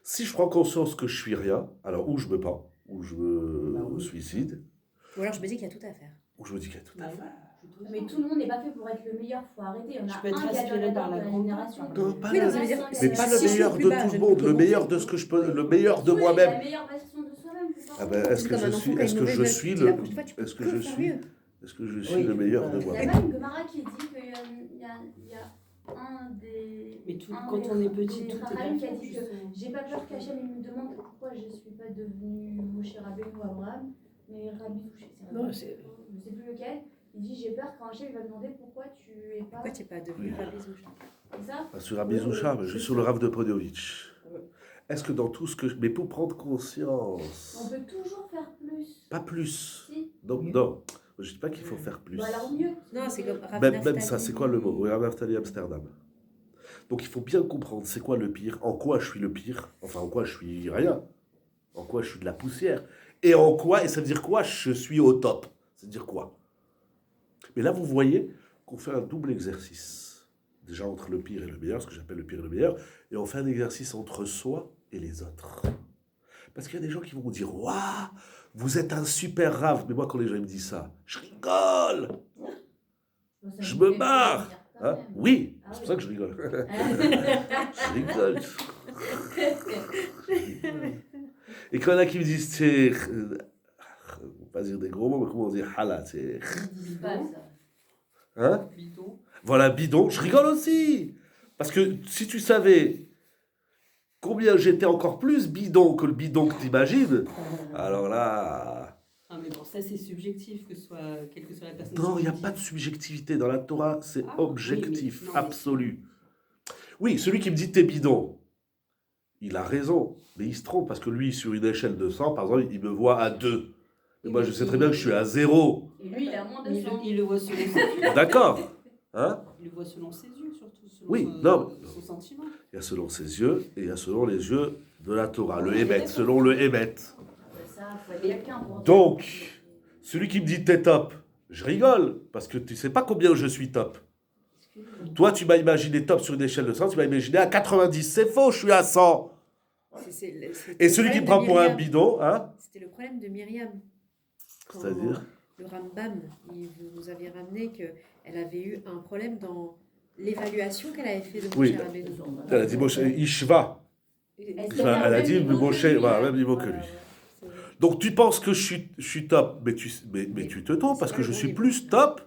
si je prends conscience que je suis rien, alors ou je me pends, ou je me suicide, Ou alors je me dis qu'il y a tout à faire. ou je me dis qu'il y a tout à Ah faire. ouais, Mais tout le monde n'est pas fait pour être le meilleur, faut arrêter. On a Je peux être un aspiré gagnant par la de la grande génération. Non, pas Oui, la- non, ça veut dire- Mais pas Si le je suis meilleur plus de bas, tout je le ne monde, peux le que meilleur monter. de ce que je peux, le meilleur de Oui, moi-même. La meilleure version de soi-même, c'est ça. Ah ben, est-ce que Comme un je enfant suis, qui a est-ce une que je mauvaise suis note, le, la prochaine fois, tu peux est-ce que que je faire suis, mieux. est-ce que je suis Oui, le meilleur de Il y a moi-même? pas une Gemara qui dit qu'il y a un des. Mais tout, un quand des- on est petit, des tout est Chachamim qui a parfait, dit que justement. j'ai pas peur qu'Hachem il me demande pourquoi je suis pas devenu Moshe Rabbeinu ou Abraham, mais Rabbi Zouché, c'est Non, Rabbi, c'est- je sais plus lequel. Il dit j'ai peur quand Hachem il va me demander pourquoi tu es pas. Pourquoi tu n'es pas devenu Rabbi Zoucha? C'est ça? Pas sur Rabbi Zoucha, mais juste sur le Rav de Podovitch. Est-ce que dans tout ce que mais pour prendre conscience, On peut toujours faire plus. pas plus. Si. Non, non. Je dis pas qu'il faut faire plus. Bah alors mieux. Non, c'est comme Rav Même Naftali. ça, c'est quoi le mot? Oui, Rav Naftali Amsterdam. Donc il faut bien comprendre c'est quoi le pire, en quoi je suis le pire, enfin en quoi je suis rien, en quoi je suis de la poussière, et en quoi, et ça veut dire quoi, je suis au top. Ça veut dire quoi? Mais là, vous voyez qu'on fait un double exercice. Déjà entre le pire et le meilleur, ce que j'appelle le pire et le meilleur, et on fait un exercice entre soi et les autres. Parce qu'il y a des gens qui vont vous dire « Waouh, vous êtes un super rave !» Mais moi, quand les gens me disent ça, je rigole. Bon, ça Je nous me fait marre. plaisir quand Hein? même. Oui, Ah c'est pour oui. ça que je rigole. Ah. Je rigole. Et quand il y en a qui me disent, c'est. On va pas dire des gros mots, mais comment on dit hala, c'est. C'est pas ça. Hein? Bidon. Voilà, bidon, je rigole aussi. Parce que si tu savais combien j'étais encore plus bidon que le bidon que t'imagines, alors là. Ah, mais bon, ça c'est subjectif, que ce soit, quelle que soit la personne. Non, il n'y a pas de subjectivité. Dans la Torah, c'est Ah, objectif, oui, mais- non, mais- absolu. Oui, celui qui me dit t'es bidon, il a raison, mais il se trompe parce que lui, sur une échelle de 100, par exemple, il me voit à 2. Mais moi, je sais très bien que je suis à 0. Et lui, il a moins de Mais 100. il le voit selon ses yeux. D'accord? Hein? Il le voit selon ses yeux, surtout. Selon Oui, son, non. son sentiment. Il y a selon ses yeux et il y a selon les yeux de la Torah, le Hémet, selon le Hémet. Ça, faut être quelqu'un pour. Donc, celui qui me dit t'es top, je rigole parce que tu sais pas combien je suis top. Toi, tu m'as imaginé top sur une échelle de 100, tu m'as imaginé à 90. C'est faux, je suis à 100. C'était Et le celui qui me problème prend de pour un Myriam. bidon, hein? C'était le problème de Myriam. Quand C'est-à-dire? le Rambam, vous nous aviez ramené qu'elle avait eu un problème dans l'évaluation qu'elle avait fait de Moshe Oui. Rabbeinu. Elle a dit Moshe, Ishva. Elle a dit Moshe, voilà, même niveau que lui. Donc tu penses que je suis top, mais tu te trompes parce que je suis plus top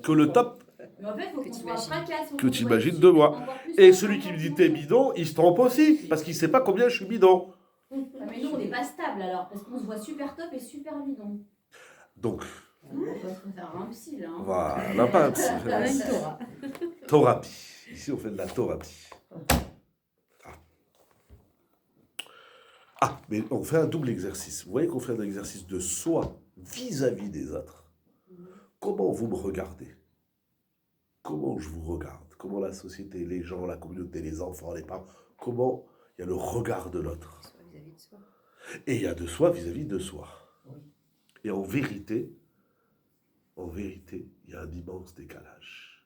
que le top Mais en fait, il faut qu'on soit fracasse. Que tu imagines de moi. Et celui qui me dit t'es bidon, il se trompe aussi, parce qu'il sait pas combien je suis bidon. Ah, mais nous, on n'est pas stable alors, parce qu'on se voit super top et super bidon. Donc, On va se faire un psy là. Hein. voilà, pas un psy. Une Torah. Thérapie. Ici, on fait de la thérapie. Ah, mais on fait un double exercice. Vous voyez qu'on fait un exercice de soi vis-à-vis des autres. Comment vous me regardez? Comment je vous regarde? Comment la société, les gens, la communauté, les enfants, les parents, comment il y a le regard de l'autre? Soit vis-à-vis de soi. Et il y a de soi vis-à-vis de soi. Et en vérité, il y a un immense décalage.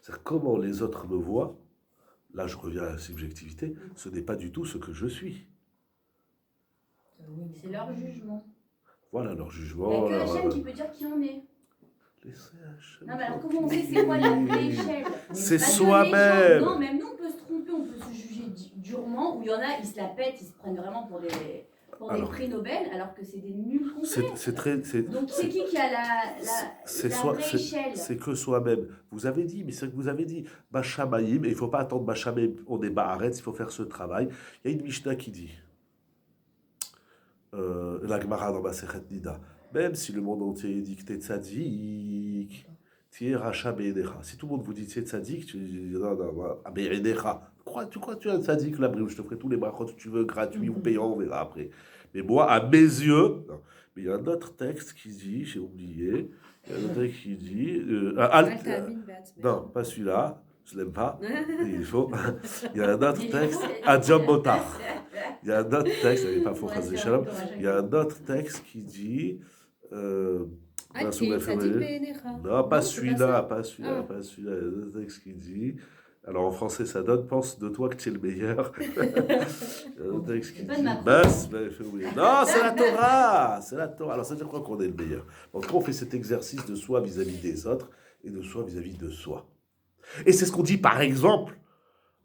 C'est-à-dire comment les autres me voient, là je reviens à la subjectivité, ce n'est pas du tout ce que je suis. C'est leur jugement. Voilà leur Il jugement. n'y a que Hachem qui peut dire qui on est. Laissez Hachem Non, mais alors comment on sait c'est quoi la vraie échelle? C'est Parce que soi-même. les gens- Non, même nous, on peut se tromper, on peut se juger durement, où il y en a, ils se la pètent, ils se prennent vraiment pour des prix Nobel, alors que c'est des nuls complets. C'est très. Donc c'est qui a la vraie échelle? C'est que soi-même. Vous avez dit, mais c'est ce que vous avez dit. Bachamaïm, et il ne faut pas attendre Bachamaïm, on est Baharetz, il faut faire ce travail. Il y a une Mishnah qui dit, la Gemara dans Masechet Nida, même si le monde entier dit que t'es tzaddik, t'es racha be'edecha. Si tout le monde vous dit t'es tzaddik, tu dis non, be'edecha. Tu crois que tu es un tzaddik là, je te ferai tous les brachot que tu veux, gratuits ou payants, on verra après. Mais moi, à mes yeux, non. Mais il y a un autre texte qui dit, j'ai oublié, il y a un autre texte qui dit, non, pas celui-là, je l'aime pas, il faut. Il y a un autre texte, Adjam Botar. Il y a un autre texte, il n'y pas faux, Shalom. Il y a un autre texte qui dit. Non, pas celui-là, pas celui-là. Il y a un autre texte qui dit. Alors en français, ça donne pense de toi que tu es le meilleur. Il y a un autre texte qui dit. Non, c'est la Torah. C'est la Torah. Alors ça veut dire quoi qu'on est le meilleur? Donc on fait cet exercice de soi vis-à-vis des autres et de soi vis-à-vis de soi. Et c'est ce qu'on dit par exemple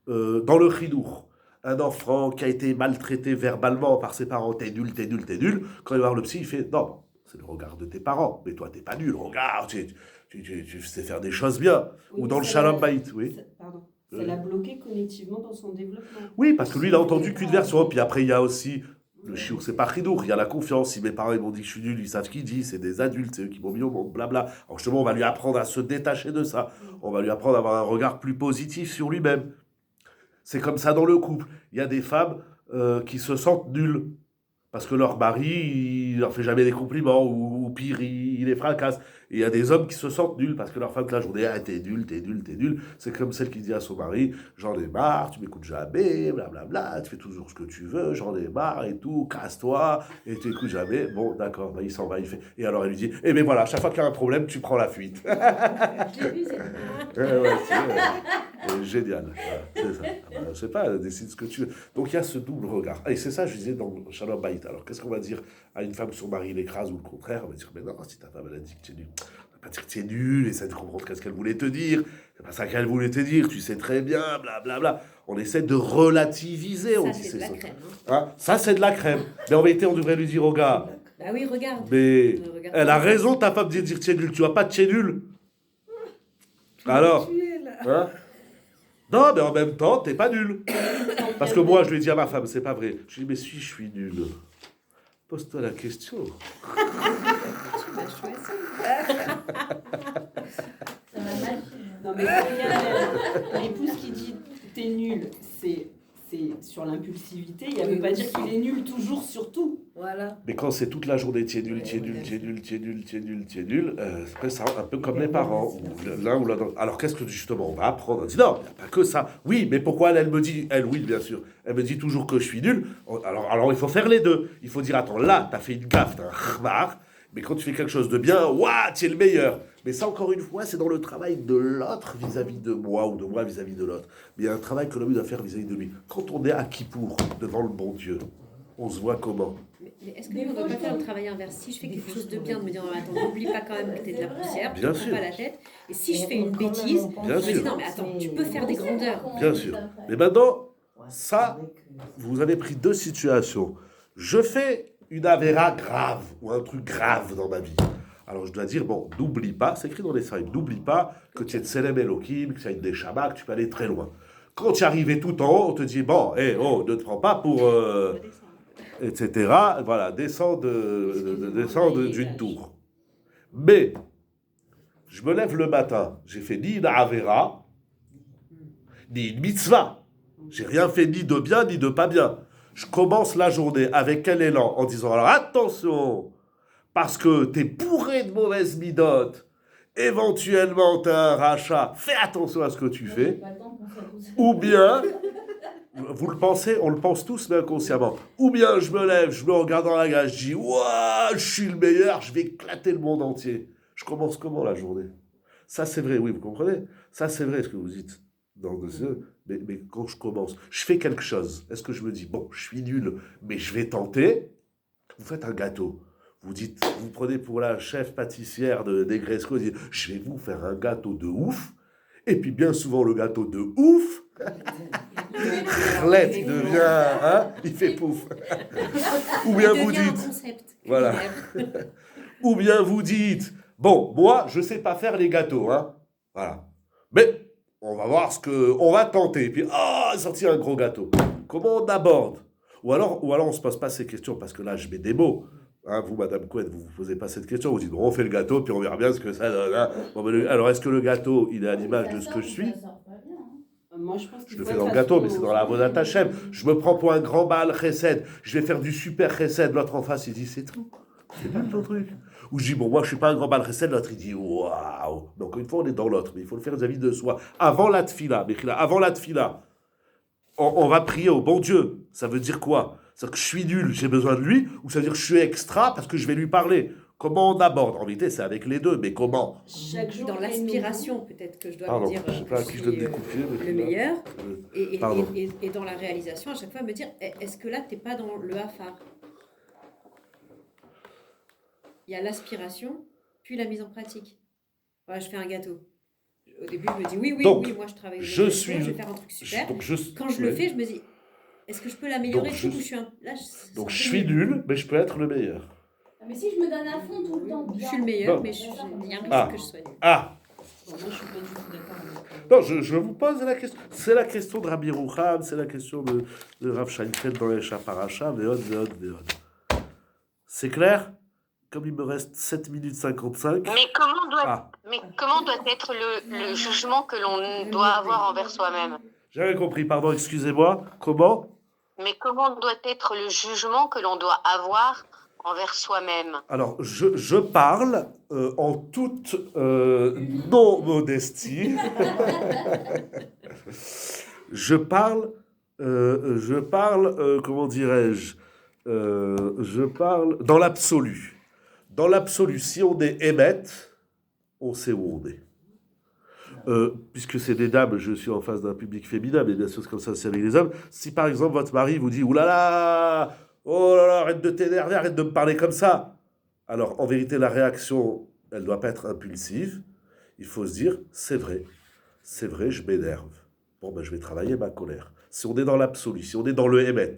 dans le Chidour. Un enfant qui a été maltraité verbalement par ses parents, t'es nul, t'es nul, t'es nul. Quand il va voir le psy, il fait non, c'est le regard de tes parents. Mais toi, t'es pas nul. Regarde, tu sais faire des choses bien. Oui, ou dans le Shalom Bayit, oui. Pardon. Ça l'a bloqué connectivement dans son développement. Oui, parce que lui, il a entendu qu'une version. Puis après, il y a aussi le chiour, c'est pas Chidour. Il y a la confiance. Si mes parents ils m'ont dit que je suis nul, ils savent ce qu'ils disent. C'est des adultes, c'est eux qui m'ont mis au monde, blabla. Alors justement, on va lui apprendre à se détacher de ça. On va lui apprendre à avoir un regard plus positif sur lui-même. C'est comme ça dans le couple. Il y a des femmes qui se sentent nulles parce que leur mari, il leur fait jamais des compliments ou pire, il les fracasse. Et il y a des hommes qui se sentent nuls parce que leur femme, toute la journée, ah, t'es nul, t'es nul, t'es nul. C'est comme celle qui dit à son mari, j'en ai marre, tu m'écoutes jamais, blablabla, tu fais toujours ce que tu veux, j'en ai marre et tout, casse-toi, et tu écoutes jamais. Bon, d'accord, bah, il s'en va, il fait. Et alors elle lui dit, eh bien voilà, chaque fois qu'il y a un problème, tu prends la fuite. Je l'ai vu, c'est génial. Voilà, c'est ça. Je sais pas, elle décide ce que tu veux. Donc il y a ce double regard. Et c'est ça, je disais dans Shalom Bayit. Alors qu'est-ce qu'on va dire à une femme que son mari l'écrase ou le contraire? On va dire, mais non, si ta femme elle a dit que tu es nul, on va pas dire que tu es nul, et ça de comprendre qu'est-ce qu'elle voulait te dire. C'est pas ça qu'elle voulait te dire, tu sais très bien, blablabla. On essaie de relativiser. Ça, c'est de la crème. Hein, ça, c'est de la crème. Mais en vérité, on devrait lui dire au gars, Bah oui, regarde. mais Regarde. elle a raison, ta femme, de dire tu es nul. Tu vois pas tu es nul. Alors hein? Non, mais en même temps, t'es pas nul. Parce que moi, je lui ai dit à ma femme, c'est pas vrai. Je lui ai dit, mais si je suis nul, pose-toi la question. Tu m'as choisi. Ça m'a mal. Non, mais quand il y a l'épouse qui dit t'es nul, c'est sur l'impulsivité. Il ne veut pas dire qu'il est nul toujours sur tout. Voilà. Mais quand c'est toute la journée, tu es nul, tu es nul, tu es nul, tu es nul, tu es nul, tu es nul, après, c'est un peu comme les parents, l'un ou l'autre. Alors qu'est-ce que justement on va apprendre? On dit non, il n'y a pas que ça. Oui, mais pourquoi elle me dit, elle, oui, bien sûr, elle me dit toujours que je suis nul. Alors il faut faire les deux. Il faut dire, attends, là, tu as fait une gaffe, t'as un khmar, mais quand tu fais quelque chose de bien, ouah, tu es le meilleur. Mais ça, encore une fois, c'est dans le travail de l'autre vis-à-vis de moi ou de moi vis-à-vis de l'autre. Mais il y a un travail que l'homme doit faire vis-à-vis de lui. Quand on est à Kippour, devant le bon Dieu, on se voit comment? Mais est-ce que nous, on ne doit pas faire le travail inverse? Si je fais quelque chose de bien, de me dire, non, mais attends, n'oublie pas quand même que t'es de la poussière, Bien tu ne sûr. prends pas la tête. Et si je fais une bêtise, Bien je me dis, sûr. non, mais attends, tu peux faire des grandeurs. Bien sûr. Mais maintenant, ça, vous avez pris deux situations. Je fais une avéra grave ou un truc grave dans ma vie. Alors je dois dire, bon, n'oublie pas, c'est écrit dans les Sfarim, n'oublie pas que tu es Tselem Elohim, que tu as une Neshama, que tu peux aller très loin. Quand tu es arrivé tout en haut, on te dit, bon, ne te prends pas pour... etc. Voilà, descends d'une tour. Mais, je me lève le matin, j'ai fait ni une Avera, ni une mitzvah. J'ai rien fait ni de bien, ni de pas bien. Je commence la journée avec quel élan en disant, alors attention, parce que t'es bourré de mauvaises midotes, éventuellement t'as un rachat, fais attention à ce que tu fais, ou bien, vous le pensez, on le pense tous mais inconsciemment, ou bien je me lève, je me regarde dans la glace, je dis, ouah, je suis le meilleur, je vais éclater le monde entier. Je commence comment la journée? Ça c'est vrai, oui, vous comprenez? Ça c'est vrai ce que vous dites. Mais quand je commence, je fais quelque chose. Est-ce que je me dis, bon, je suis nul, mais je vais tenter? Vous faites un gâteau. Vous dites, vous prenez pour la chef pâtissière des Gresco, vous dites, je vais vous faire un gâteau de ouf. Et puis bien souvent, le gâteau de ouf, Arlette, il devient, il fait pouf. Ou bien vous dites, voilà. Ou bien vous dites, bon, moi, je sais pas faire les gâteaux, voilà. Mais on va voir on va tenter. Et puis, sortir un gros gâteau. Comment on aborde? Ou alors on se pose pas ces questions, parce que là, je mets des mots. Vous, Madame Couette, vous ne vous posez pas cette question. Vous dites, bon, on fait le gâteau, puis on verra bien ce que ça donne. Bon, alors, est-ce que le gâteau, il est à l'image de ce que je suis? Moi, je pense Je le fais dans le gâteau, mais c'est dans la Avodat Hashem. Je me prends pour un grand Baal Chesed. Je vais faire du super Chesed. L'autre en face, il dit, c'est tout. C'est pas ton truc. Ou je dis, bon, moi, je suis pas un grand Baal Chesed. L'autre, il dit, waouh. Donc, une fois, on est dans l'autre. Mais il faut le faire vis-à-vis de soi. Avant la tfila, on va prier au bon Dieu. Ça veut dire quoi? C'est-à-dire que je suis nul, j'ai besoin de lui, ou ça veut dire que je suis extra parce que je vais lui parler. Comment on aborde? En réalité, c'est avec les deux, mais comment? Chaque jour, dans l'aspiration, peut-être que je dois me dire je sais pas à qui je donne des coups de pied, le meilleur. Et dans la réalisation, à chaque fois, me dire, est-ce que là, tu n'es pas dans le hafar? Il y a l'aspiration, puis la mise en pratique. Voilà, je fais un gâteau. Au début, je me dis, oui, moi, je travaille. Je vais faire un truc super. Quand je le fais, je me dis, est-ce que je peux l'améliorer? Je suis nul, mais je peux être le meilleur. Mais si je me donne à fond tout le temps, je suis le meilleur, mais il y a un risque que je sois nul. Moi, je suis pas du tout d'accord avec je vous pose la question. C'est la question de Rabbi Rouham, c'est la question de Rav Sheinfeld dans les Chaparacha, Véod. C'est clair? Comme il me reste 7 minutes 55. Mais comment doit être le jugement que l'on doit avoir envers soi-même? J'avais compris, pardon, excusez-moi. Comment? Mais comment doit être le jugement que l'on doit avoir envers soi-même? Alors, je parle en toute non-modestie. je parle, comment dirais-je, je parle dans l'absolu. Dans l'absolu, si on est émette, on sait où on est. Puisque c'est des dames, je suis en face d'un public féminin, mais bien sûr, comme ça, c'est avec les hommes. Si par exemple, votre mari vous dit, oulala, oh là là, arrête de t'énerver, arrête de me parler comme ça. Alors, en vérité, la réaction, elle ne doit pas être impulsive. Il faut se dire, c'est vrai, je m'énerve. Bon, ben, je vais travailler ma colère. Si on est dans l'absolu, si on est dans le émet,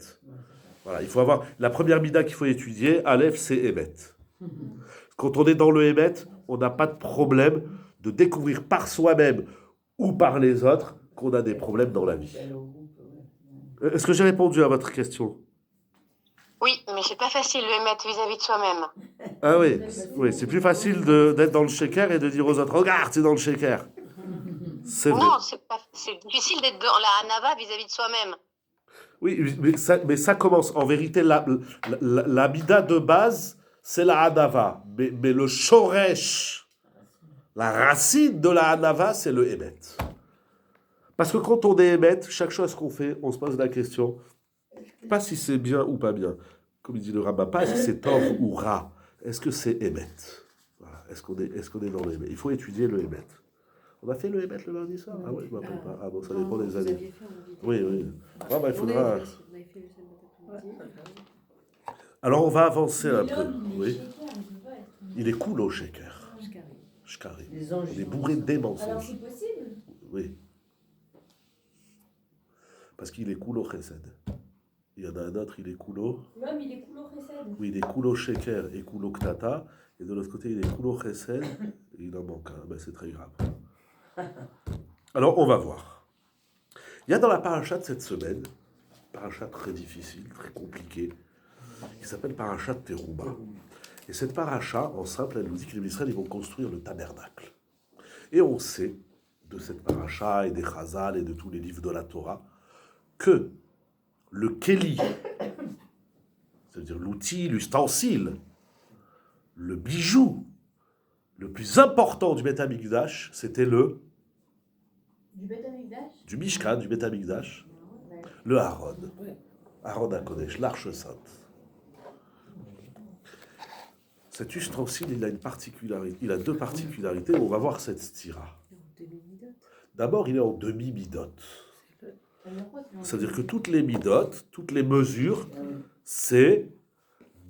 voilà, il faut avoir la première mida qu'il faut étudier, Aleph, c'est émet. Quand on est dans le émet, on n'a pas de problème de découvrir par soi-même ou par les autres qu'on a des problèmes dans la vie. Est-ce que j'ai répondu à votre question? Oui, mais c'est pas facile de le mettre vis-à-vis de soi-même. Ah oui, c'est plus facile d'être dans le shaker et de dire aux autres, regarde, c'est dans le shaker. C'est vrai. Non, c'est difficile d'être dans la hanava vis-à-vis de soi-même. Oui, mais ça commence. En vérité, la mida de base, c'est la hanava. Mais le shoresh, la racine de la hanava, c'est le émet. Parce que quand on est émet, chaque chose qu'on fait, on se pose la question, pas si c'est bien ou pas bien. Comme il dit le rabbin, pas si c'est tov ou ra. Est-ce que c'est émet? Voilà. Est-ce qu'on est dans le émet? Il faut étudier le émet. On a fait le émet le lundi soir? Ah oui, je ne m'appelle pas. Ah bon, ça dépend des années. Oui. Ah bah, il faudra... Alors, on va avancer un peu. Oui. Il est cool au shaker. Shkari. Il est bourré des mensonges. Alors, c'est possible? Oui. Parce qu'il est cool au chesed. Il y en a un autre, il est Kulo. L'homme, il est Kulo Chesed. Oui, il est Kulo Sheker et Kulo Ktata. Et de l'autre côté, il est Kulo Chesed. Et il en manque un. Ben, c'est très grave. Alors, on va voir. Il y a dans la paracha de cette semaine, paracha très difficile, très compliquée, qui s'appelle paracha de Terouba. Et cette paracha, en simple, elle nous dit que les Israël, ils vont construire le tabernacle. Et on sait, de cette paracha et des Chazal et de tous les livres de la Torah, que le Keli, c'est-à-dire l'outil, l'ustensile, le bijou, le plus important du Beth Amikdash, c'était le... Du Beth Amikdash. Du Mishkan, du Beth Amikdash, le Aaron. Aaron HaKodesh, l'arche sainte. Cet ustensile, il a une particularité, il a deux particularités. On va voir cette stira. D'abord, il est en demi-midot. C'est-à-dire que toutes les midot, toutes les mesures, c'est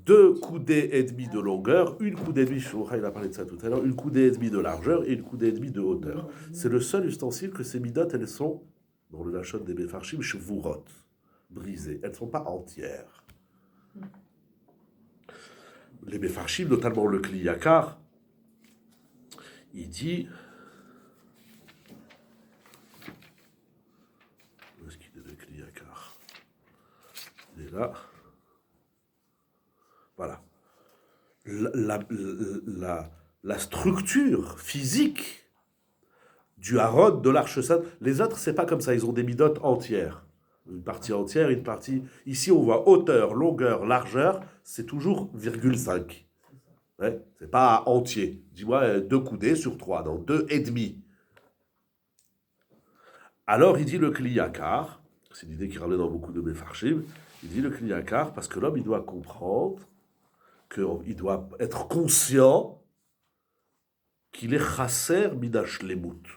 2 coudées et demi de longueur, une coudée et demi, il a parlé de ça tout à l'heure, une coudée et demi de largeur et une coudée et demi de hauteur. C'est le seul ustensile que ces midot, elles sont, dans le lachon des Mefarshim, shvurot, brisées. Elles ne sont pas entières. Les Mefarshim, notamment le Kli Yakar, il dit... Où est-ce qu'il est le Kli Yakar? Il est là. Voilà. La structure physique du Harod, de l'Arche Sainte, les autres, c'est pas comme ça, ils ont des midotes entières. Une partie entière, une partie... Ici, on voit hauteur, longueur, largeur, c'est toujours 0,5. Ouais, c'est pas entier. Dis-moi 2 coudées sur 3, donc 2,5. Alors, il dit le Kli Yakar, c'est l'idée qui ramène dans beaucoup de Mefarshim, il dit le Kli Yakar parce que l'homme, il doit comprendre qu'il doit être conscient qu'il est chasser midash lemut.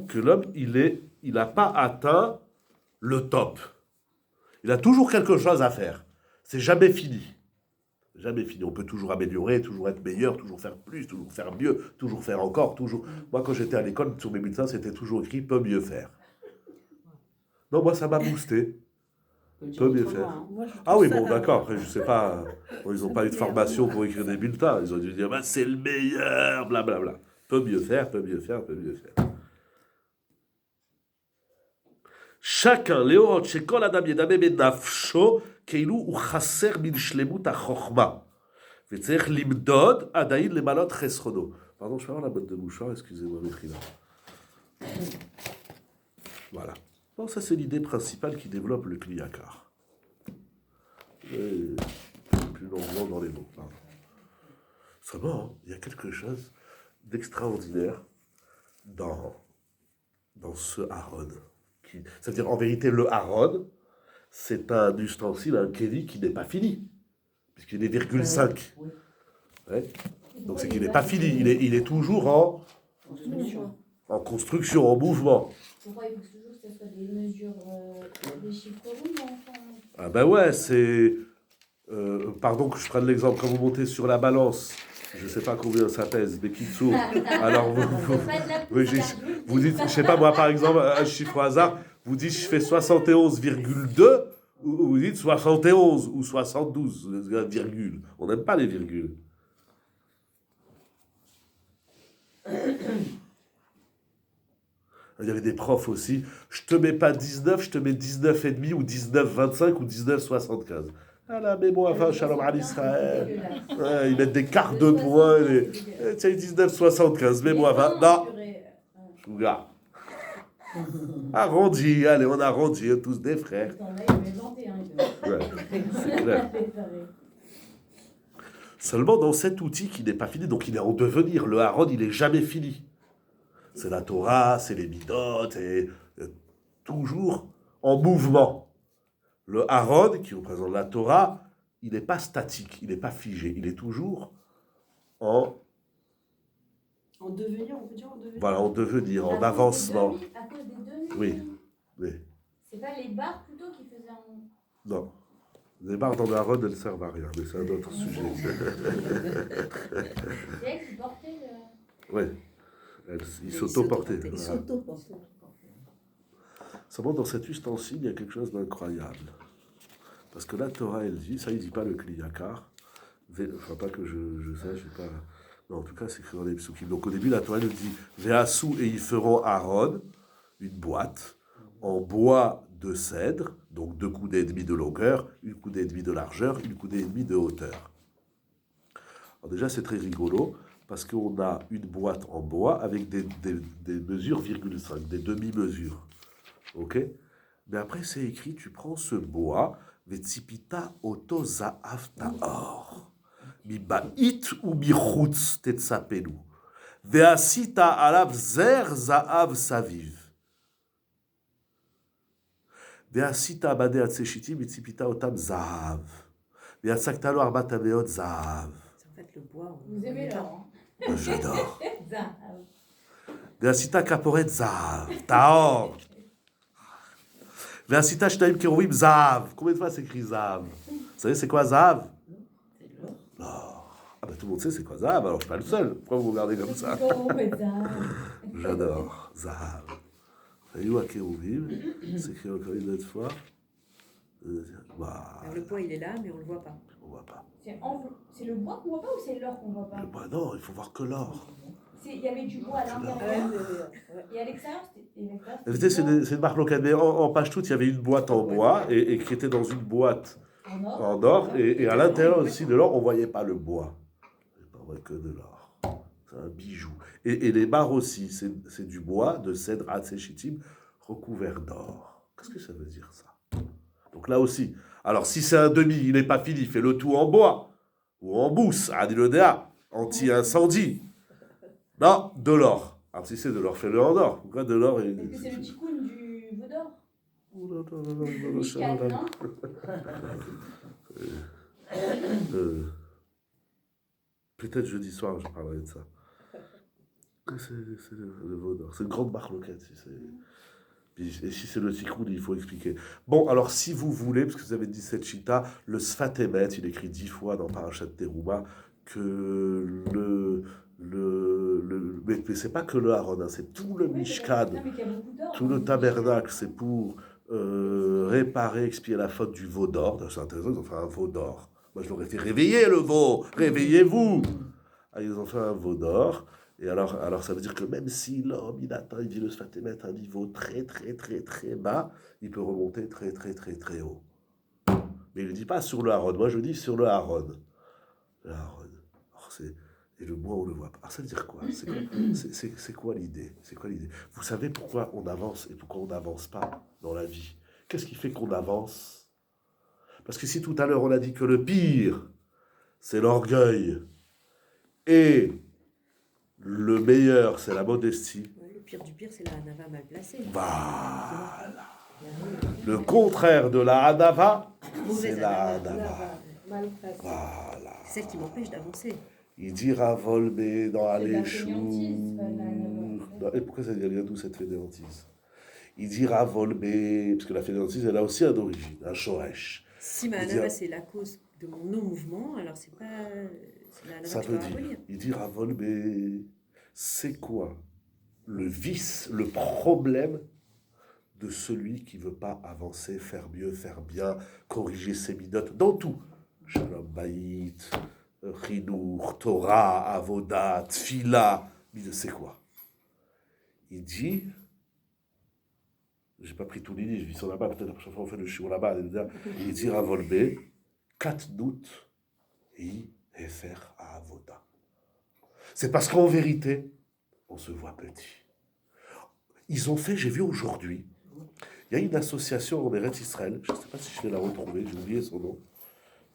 Que l'homme, il n'a pas atteint le top. Il a toujours quelque chose à faire. C'est jamais fini. Jamais fini. On peut toujours améliorer, toujours être meilleur, toujours faire plus, toujours faire mieux, toujours faire encore, toujours... Moi, quand j'étais à l'école, sur mes bulletins, c'était toujours écrit « peut mieux faire ». Non, moi, ça m'a boosté. Peut mieux faire. Ah oui, bon, d'accord. Après, je sais pas. Bon, ils n'ont pas eu de formation pour écrire des bulletins. Ils ont dû dire, bah, c'est le meilleur, blablabla. Peut mieux faire, peut mieux faire, peut mieux faire. Chacun, Léorot, chez Kol Adam Yedame Benafsho, Keilu ou Chasser min Shlemut HaChochma. Vetzech Limdod, Adaïn le Malot Chesrodo. Pardon, je vais avoir la botte de mouchoir, excusez-moi, Métrina. Voilà. Bon, ça, c'est l'idée principale qui développe le Kli Yakar. Plus longuement dans les mots. Pardon. Seulement, il y a quelque chose d'extraordinaire dans ce Aaron. C'est-à-dire, en vérité, le Aaron, c'est un ustensile, un kéli qui n'est pas fini, puisqu'il est 0,5. Ouais. Donc, c'est qu'il n'est pas fini. Il est toujours en construction, en mouvement. Pourquoi il faut toujours que ce soit des mesures, des chiffres ronds, enfin... Ah ben ouais, c'est... pardon que je prenne l'exemple, quand vous montez sur la balance, je ne sais pas combien ça pèse, mais qui dessous. Alors vous dites, je ne sais pas moi par exemple, un chiffre au hasard, vous dites je fais 71,2, ou vous dites 71 ou 72, virgule. On n'aime pas les virgules. Il y avait des profs aussi, je te mets pas 19, je te mets 19,5 ou 19,25 ou 19,75. Ah là, mais moi, enfin, shalom à Israël. Ouais, ils mettent des quarts de points. Tiens, 19,75, mais moi, va. Non. Chouga. Arrondi, allez, on arrondit, tous des frères. Ouais, c'est clair. Seulement dans cet outil qui n'est pas fini, donc il est en devenir. Le Aaron, il n'est jamais fini. C'est la Torah, c'est les midot, et toujours en mouvement. Le Aaron, qui représente la Torah, il n'est pas statique, il n'est pas figé, il est toujours en devenir, on peut dire en devenir. Voilà, en devenir, en avancement. À cause des demi. Oui, oui. C'est pas les barres plutôt qui faisaient en... Non. Les barres dans Aaron, elles ne servent à rien, mais c'est un autre sujet. C'est elle qui portait le... Oui. Il s'auto-portait. Il s'auto-portait. Seulement dans cet ustensile, il y a quelque chose d'incroyable. Parce que la Torah, elle dit, ça, il dit pas le Kliyakar. Enfin, pas que je sache, pas... Non, en tout cas, c'est écrit dans les psukim. Donc, au début, la Torah nous dit Ve'asu, et ils feront Aaron, une boîte, en bois de cèdre, donc 2 coudées et demi de longueur, 1 coudée et demi de largeur, 1 coudée et demi de hauteur. Alors, déjà, c'est très rigolo, parce qu'on a une boîte en bois avec des mesures, 0,5, des demi-mesures. Ok? Mais après, c'est écrit, tu prends ce bois, Vetsipita oto za'av ta'or. מבית ומחוץ תצפנו, ועשית עליו זר זהב סביב. ועשית בדי עצי שיטים וציפית אותם זהב. ויצקת לו 400 זהב. Vous aimez l'or, J'adore. hein? ועשית כפורת זהב, טהור. ועשית 2 קירובים זהב. Combien de fois c'est écrit זהב? Vous savez c'est quoi זהב? Ah bah tout le monde sait c'est quoi Zahav, alors je suis pas le seul. Pourquoi vous regardez comme ça? J'adore. Zahav. Voyez-vous à Kérouvim, c'est écrit encore une autre fois. Alors, le poids il est là, mais on le voit pas. On voit pas. C'est le bois qu'on voit pas ou c'est l'or qu'on voit pas? Le bois, non, il faut voir que l'or. Il y avait du bois à l'intérieur. Et à l'extérieur, C'est une marque locale. Mais en page toute, il y avait une boîte en bois et qui était dans une boîte en or. Et à l'intérieur aussi de l'or, on voyait pas le bois. On voit que de l'or. C'est un bijou. Et les barres aussi, c'est du bois de cèdre atséchitim recouvert d'or. Qu'est-ce que ça veut dire ça? Donc là aussi. Alors si c'est un demi, il n'est pas fini, fais le tout en bois ou en mousse, adilodéa, anti-incendie. Non, de l'or. Alors si c'est de l'or, fais-le en or. Pourquoi de l'or? Est-ce que c'est le tikkun du Vaudor? Peut-être jeudi soir, je parlerai de ça. C'est le Vaudor. C'est une grande marque locale. Et si c'est le tikkun, il faut expliquer. Bon, alors si vous voulez, parce que vous avez dit cette chita, le Sfat Emet, il écrit 10 fois dans Parashat Teruma que mais c'est pas que le Aaron, hein, c'est tout le Mishkan, tout le tabernacle, c'est pour réparer, expier la faute du veau d'or. C'est intéressant, ils ont fait un veau d'or. Moi, je l'aurais fait réveiller le veau, réveillez-vous. Ah, ils ont fait un veau d'or. Et alors, ça veut dire que même si l'homme, il dit le Sfat Emet à un niveau très, très, très, très bas, il peut remonter très, très, très, très haut. Mais il ne dit pas sur le Aaron. Moi, je dis sur le Aaron. Le Aaron. Alors, et le bois, on le voit pas. Alors, ça veut dire quoi? C'est quoi l'idée? C'est quoi l'idée? Vous savez pourquoi on avance et pourquoi on n'avance pas dans la vie? Qu'est-ce qui fait qu'on avance? Parce que si tout à l'heure, on a dit que le pire, c'est l'orgueil, et le meilleur, c'est la modestie. Ouais, le pire du pire, c'est la hanava mal placée. Voilà. Le contraire de la hanava, c'est la hanava. Voilà. C'est celle qui m'empêche d'avancer. Il dit Ravolbe dans Aléchou. Et pourquoi ça vient d'où cette fainéantise? Il dit Ravolbe, parce que la fainéantise, elle a aussi un origine, un shoresh. Si ma hanava, c'est la cause de mon non-mouvement, alors c'est pas la hanava ça que je veut dois dire, abolir. il dit Ravolbe, c'est quoi le vice, le problème de celui qui ne veut pas avancer, faire mieux, faire bien, corriger ses midotes, dans tout. Shalom Bayit, Chinour, Torah, Avoda, Tfila, c'est quoi? Il dit, j'ai pas pris tout l'idée, je vis sur là-bas, peut-être la prochaine fois on fait le shiur là-bas, il dit Ravolbe, Katnout, et Efer à Avoda. C'est parce qu'en vérité, on se voit petit. Ils ont fait, j'ai vu aujourd'hui, il y a une association en Eretz Israël, je ne sais pas si je vais la retrouver, j'ai oublié son nom.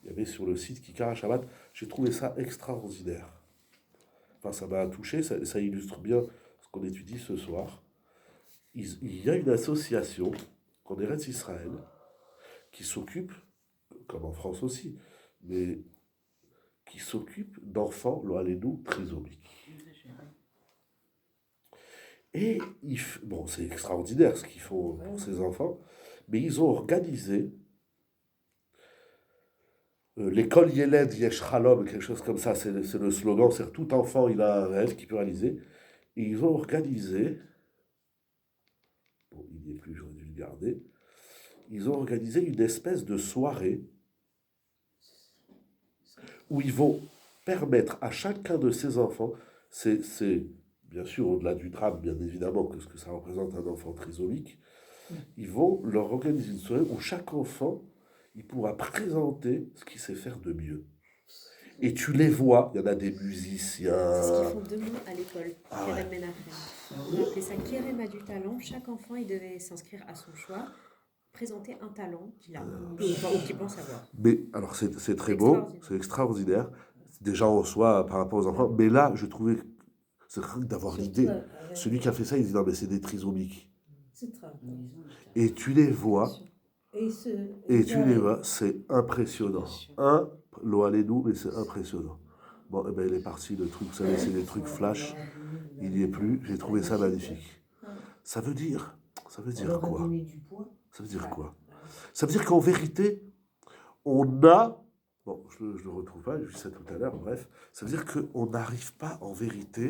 Il y avait sur le site Kikar Shabbat, j'ai trouvé ça extraordinaire. Enfin, ça m'a touché, ça illustre bien ce qu'on étudie ce soir. Il y a une association en Eretz Israël qui s'occupe, comme en France aussi, mais qui s'occupe d'enfants, l'Oalénou, trisomiques. Et bon, c'est extraordinaire ce qu'ils font pour ces enfants, mais ils ont organisé l'école Yeled Yesh Chalom, quelque chose comme ça, c'est le slogan, c'est tout enfant il a un rêve qu'il peut réaliser. Et ils ont organisé, bon, il n'y est plus, j'aurais dû le garder, ils ont organisé une espèce de soirée où ils vont permettre à chacun de ces enfants, c'est bien sûr au-delà du drame, bien évidemment, que ce que ça représente un enfant trisomique, ils vont leur organiser une soirée où chaque enfant, il pourra présenter ce qu'il sait faire de mieux. Et tu les vois, il y en a des musiciens. C'est ce qu'ils font demain à l'école, Kerem Menachem. On appelait ça Kerema du talent. Chaque enfant, il devait s'inscrire à son choix, présenter un talent qu'il a, ou qu'il pense avoir. Mais alors c'est très beau, c'est extraordinaire. Déjà en soi par rapport aux enfants, mais là je trouvais, c'est dingue d'avoir l'idée. Celui qui a fait ça, il dit non mais c'est des trisomiques. Et tu les vois, c'est impressionnant. Lo allez-nous, mais c'est impressionnant. Bon, eh ben, il est parti, le truc, vous savez, c'est des trucs flash, il n'y est plus, j'ai trouvé ça magnifique. Ça veut dire quoi? Ça veut dire quoi? Ça veut dire qu'en vérité, on a, bon, je ne le retrouve pas, j'ai vu ça tout à l'heure, bref, ça veut dire qu'on n'arrive pas en vérité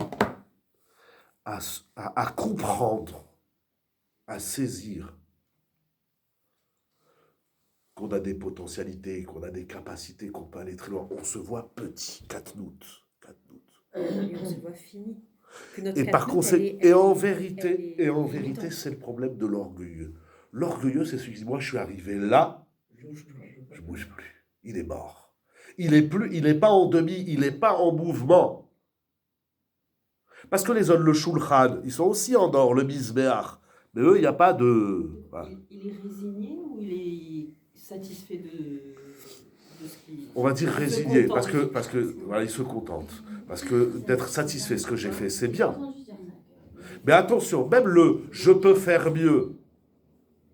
à comprendre, à saisir qu'on a des potentialités, qu'on a des capacités, qu'on peut aller très loin. On se voit petit, Katnout. Et on se voit fini. Et par conséquent, et en vérité, c'est le problème de l'orgueilleux. L'orgueilleux, c'est celui qui dit, moi je suis arrivé là, je bouge plus. Il est mort. Il n'est pas en demi, il n'est pas en mouvement. Parce que les autres, le Shulchan, ils sont aussi en or, le Mizbeach. Mais eux, il n'y a pas de... Voilà. Il est résigné ou il est satisfait de ce qu'il... On va dire résigné, parce que voilà, il se contente. Parce que d'être satisfait de ce que j'ai fait, c'est bien. Mais attention, même le « je peux faire mieux »,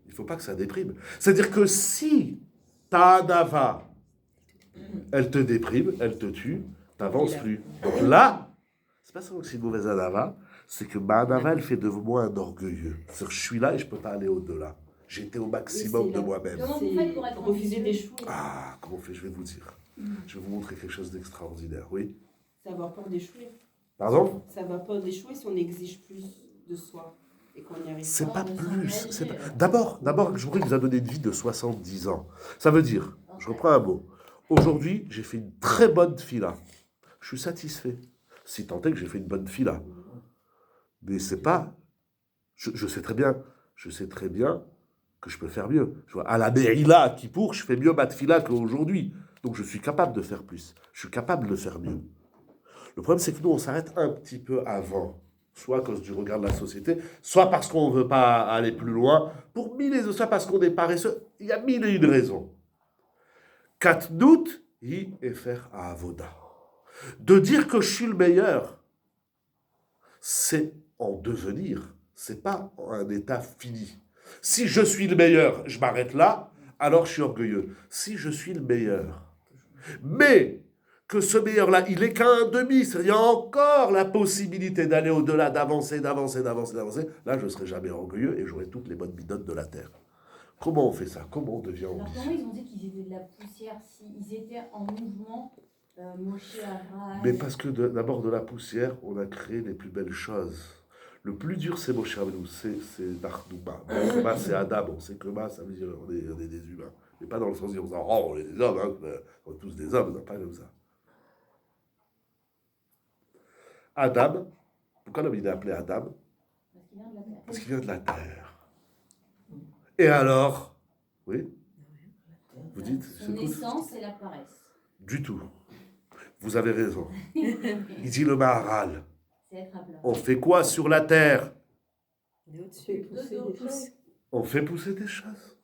il ne faut pas que ça déprime. C'est-à-dire que si ta Anava, elle te déprime, elle te tue, tu n'avances plus. Donc là, c'est pas seulement que c'est une mauvaise Anava, c'est que ma Anava, elle fait de moi un orgueilleux. C'est-à-dire que je suis là et je ne peux pas aller au-delà. J'étais au maximum de moi-même. Comment vous faites pour être refuser d'échouer? Ah, comment on fait? Je vais vous dire. Je vais vous montrer quelque chose d'extraordinaire, oui. Ça va pas d'échouer. Pardon? Ça va pas d'échouer si on exige plus de soi et qu'on n'y arrive C'est pas. pas plus. D'abord, je voudrais vous donner une vie de 70 ans. Ça veut dire, je reprends un mot. Aujourd'hui, j'ai fait une très bonne fila. Je suis satisfait. Si tant est que j'ai fait une bonne fila. Mais c'est pas... Je sais très bien que je peux faire mieux. Je vois, à la Meïla, qui pour, je fais mieux ma tfila qu'aujourd'hui. Donc je suis capable de faire plus. Je suis capable de faire mieux. Le problème, c'est que nous, on s'arrête un petit peu avant. Soit à cause du regard de la société, soit parce qu'on ne veut pas aller plus loin, pour mille et une, soit parce qu'on est paresseux. Il y a mille et une raisons. Katnout, hi et faire à avoda. De dire que je suis le meilleur, c'est en devenir. C'est pas un état fini. Si je suis le meilleur, je m'arrête là, alors je suis orgueilleux. Si je suis le meilleur, mais que ce meilleur-là, il est qu'à un demi, c'est-à-dire il y a encore la possibilité d'aller au-delà, d'avancer, là je ne serai jamais orgueilleux et j'aurai toutes les bonnes bidotes de la terre. Comment on fait ça? Comment on devient ambitieux? Alors comment ils ont dit qu'ils étaient de la poussière s'ils étaient en mouvement, Moshe, Abraham? Mais parce que d'abord de la poussière, on a créé les plus belles choses. Le plus dur, c'est Moshe Rabbeinu, c'est Nachdouma. Nachdouma, c'est Adam. On sait que ça veut dire on est des humains. Mais pas dans le sens de dire, on est des hommes, hein, on est tous des hommes, non, pas comme ça. Adam, pourquoi l'homme il est appelé Adam? Parce qu'il vient de la terre. Et alors? Oui? Vous dites? Son essence, c'est la paresse. Du tout. Vous avez raison. Il dit le Maharal. On fait quoi sur la terre? On fait pousser des choses.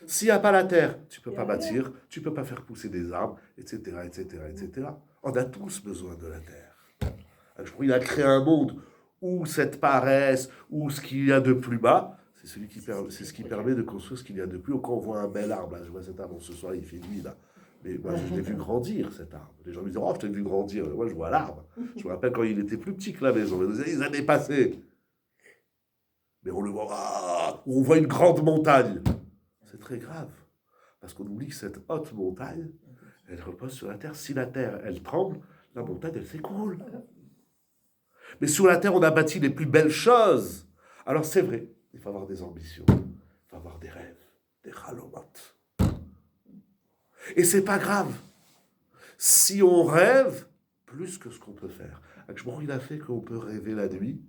S'il n'y a pas la terre, tu ne peux pas bâtir, tu ne peux pas faire pousser des arbres, etc., etc. On a tous besoin de la terre. Il a créé un monde où cette paresse, où ce qu'il y a de plus bas, c'est ce qui permet de construire ce qu'il y a de plus haut. Quand on voit un bel arbre, là, je vois cet arbre, ce soir il fait nuit là. Mais moi, je l'ai vu grandir, cet arbre. Les gens me disent, oh, je t'ai vu grandir. Moi, je vois l'arbre. Je me rappelle quand il était plus petit que la maison. Les années passées. Mais on le voit, on voit une grande montagne. C'est très grave. Parce qu'on oublie que cette haute montagne, elle repose sur la terre. Si la terre, elle tremble, la montagne, elle s'écroule. Mais sur la terre, on a bâti les plus belles choses. Alors, c'est vrai, il faut avoir des ambitions. Il faut avoir des rêves, des halomot. Et c'est pas grave. Si on rêve plus que ce qu'on peut faire. Akshmor, il a fait qu'on peut rêver la nuit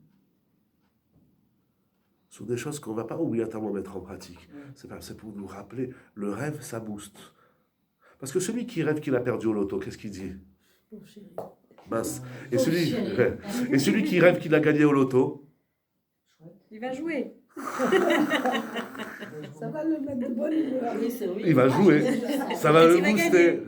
sur des choses qu'on ne va pas obligatoirement mettre en pratique. C'est pour nous rappeler, le rêve, ça booste. Parce que celui qui rêve qu'il a perdu au loto, qu'est-ce qu'il dit? Bon, chérie. Mince. Et celui qui rêve qu'il a gagné au loto, il va jouer. Ça va le mettre de bonne humeur. il va jouer. Ça va le booster.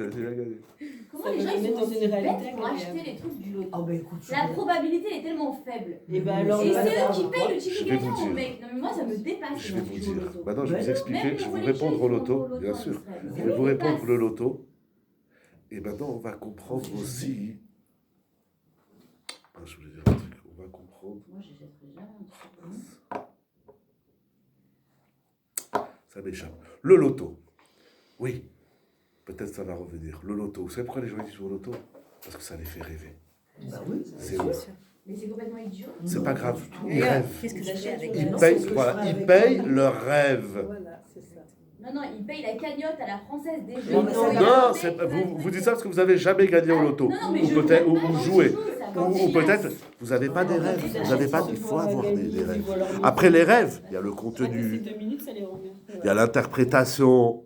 Comment les gens ils sont aussi bêtes pour acheter les trucs du loto? La probabilité est tellement faible. Et ben alors, Et c'est eux qui payent le Je ticket vais vous gagnant, dire. mec. Non mais moi ça me dépasse. Je vais quand vous tu joues au dire. loto. Maintenant, je vais vous expliquer. Je vais vous répondre au loto, bien sûr. Je vais vous répondre pour le loto. Et maintenant, on va comprendre aussi. Je voulais dire un truc. On va comprendre. Moi j'achèterai jamais un truc. Ça m'échappe. Le loto. Oui. Peut-être ça va revenir. Le loto. Vous savez pourquoi les gens disent au loto? Parce que ça les fait rêver. Bah oui. C'est ouf. Mais c'est complètement idiot. C'est pas grave. Ils rêvent. Qu'est-ce que je fais avec Ils payent, voilà, ils payent leurs rêves. Voilà, c'est ça. Non, ils payent la cagnotte à la française des jeux. Non, c'est pas- vous dites ça parce que vous n'avez jamais gagné au loto. Non, mais Ou je peut-être joue ou pas vous quand jouez. je joue, ça, quand Ou il peut-être lance. vous n'avez pas des rêves. Vous n'avez pas. Il faut avoir des rêves. rêves. Après les rêves, il y a le Ces contenu, 2 minutes, ça les rend bien. il y a l'interprétation,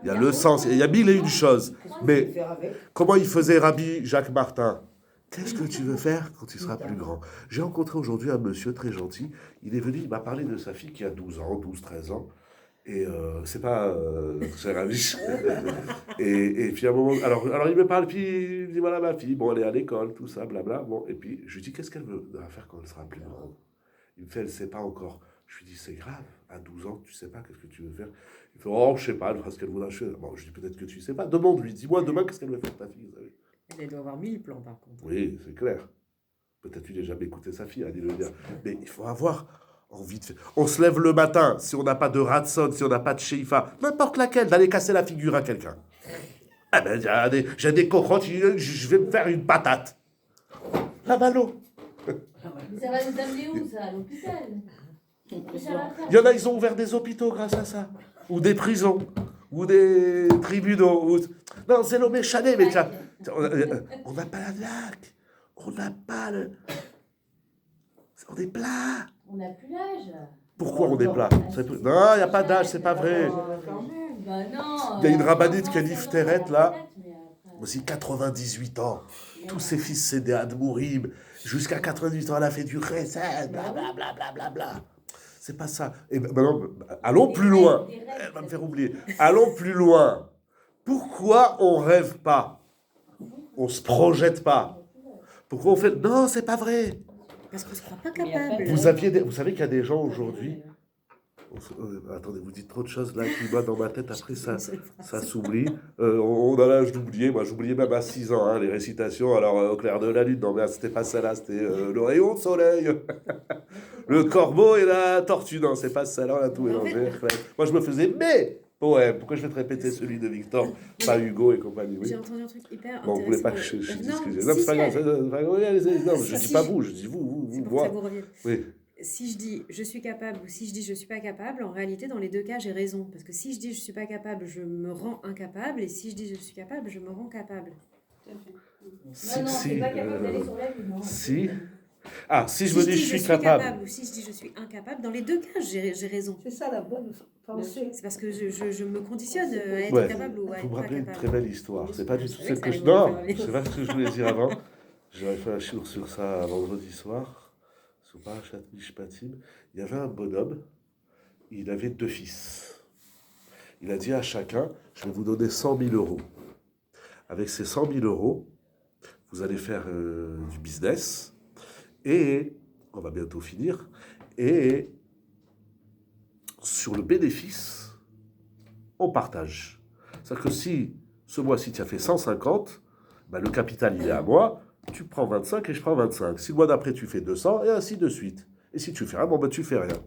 il y a le sens, il y a mille et une choses. Mais Faire avec. comment il faisait Rabbi Jacques Martin? Qu'est-ce que tu veux faire quand tu seras plus grand? J'ai rencontré aujourd'hui un monsieur très gentil. Il est venu, il m'a parlé de sa fille qui a 12 ans, 12, 13 ans. Et c'est pas cher Rabbi. Et puis à un moment, alors il me parle, puis il me dit voilà ma fille, bon elle est à l'école, tout ça, blabla. Bon, et puis je lui dis qu'est-ce qu'elle veut faire quand elle sera plus grande? Il me fait elle sait pas encore. Je lui dis c'est grave, à 12 ans tu sais pas qu'est-ce que tu veux faire? Il fait oh je sais pas, elle fera ce qu'elle voudra. Bon, je dis peut-être que tu sais pas, demande-lui, dis-moi demain qu'est-ce qu'elle veut faire ta fille, vous savez. Elle doit avoir 1000 plans par contre. Oui, c'est clair. Peut-être tu n'as jamais écouté sa fille, allez le dire. Mais il faut avoir envie de faire. On se lève le matin, si on n'a pas de ratson, si on n'a pas de sheifa, n'importe laquelle, d'aller casser la figure à quelqu'un. Ah ben, j'ai des cochottes, je vais me faire une patate. La ballot. Mais ça va nous amener où ça? À l'hôpital? Il y en a, ils ont ouvert des hôpitaux grâce à ça. Ou des prisons. Ou des tribunaux. Non, c'est l'homme chané, mais tiens. On n'a pas la blague. On n'a pas le. On est plat. On n'a plus l'âge. Pourquoi on est plat? Non, il n'y a pas d'âge, c'est pas vrai. Bah non. Il y a une rabbinite qui a dit Fteret, là. Aussi 98 ans. Tous ses fils, c'est des Admourim. Jusqu'à 98 ans, elle a fait du chesed, blablabla. Bla, bla, bla. C'est pas ça. Et maintenant, allons plus loin. Elle va me faire oublier. Allons plus loin. Pourquoi on rêve pas? On se projette pas. Pourquoi on fait... Non, c'est pas vrai. Parce qu'on ne se croit pas capable. Vous savez qu'il y a des gens aujourd'hui... attendez, vous dites trop de choses là qui, moi, dans ma tête, après, ça s'oublie. On a l'âge d'oublier. Moi, j'oubliais même à 6 ans, hein, les récitations. Alors, au clair de la lune, non, mais c'était pas celle-là, c'était le rayon de soleil. Le corbeau et la tortue. Non, c'est pas celle-là, on a tout mélangé. Moi, je me faisais mes poèmes. Pourquoi je vais te répéter celui de Victor, pas Hugo et compagnie? Oui. J'ai entendu un truc hyper Bon, vous voulez pas que je dise ce que j'ai. Non, c'est pas grave. Oui, allez-y. Non, je dis pas vous, je dis vous, moi. moi. Oui. Si je dis je suis capable ou si je dis je suis pas capable, en réalité, dans les deux cas, j'ai raison. Parce que si je dis je suis pas capable, je me rends incapable. Et si je dis je suis capable, je me rends capable. Non, c'est pas capable d'aller sur la lune. Si. Ah, si je me dis je suis capable. Ou si je dis je suis incapable, dans les deux cas, j'ai raison. C'est ça la bonne pensée. C'est parce que je me conditionne à être capable ou à être vous me pas rappelez une capable. très belle histoire. C'est pas du tout celle ça que je... allait Non, vous faire c'est pas ce que je voulais dire avant. J'aurais fait un shiur sur ça vendredi soir. Sur Parashat Mishpatim. Il y avait un bonhomme. Il avait 2 fils. Il a dit à chacun, je vais vous donner 100 000 euros. Avec ces 100 000 euros, vous allez faire du business. Et, on va bientôt finir, et sur le bénéfice, on partage. C'est-à-dire que si ce mois-ci tu as fait 150, ben le capital il est à moi, tu prends 25 et je prends 25. Si le mois d'après tu fais 200, et ainsi de suite. Et si tu fais rien, bon ben tu fais rien.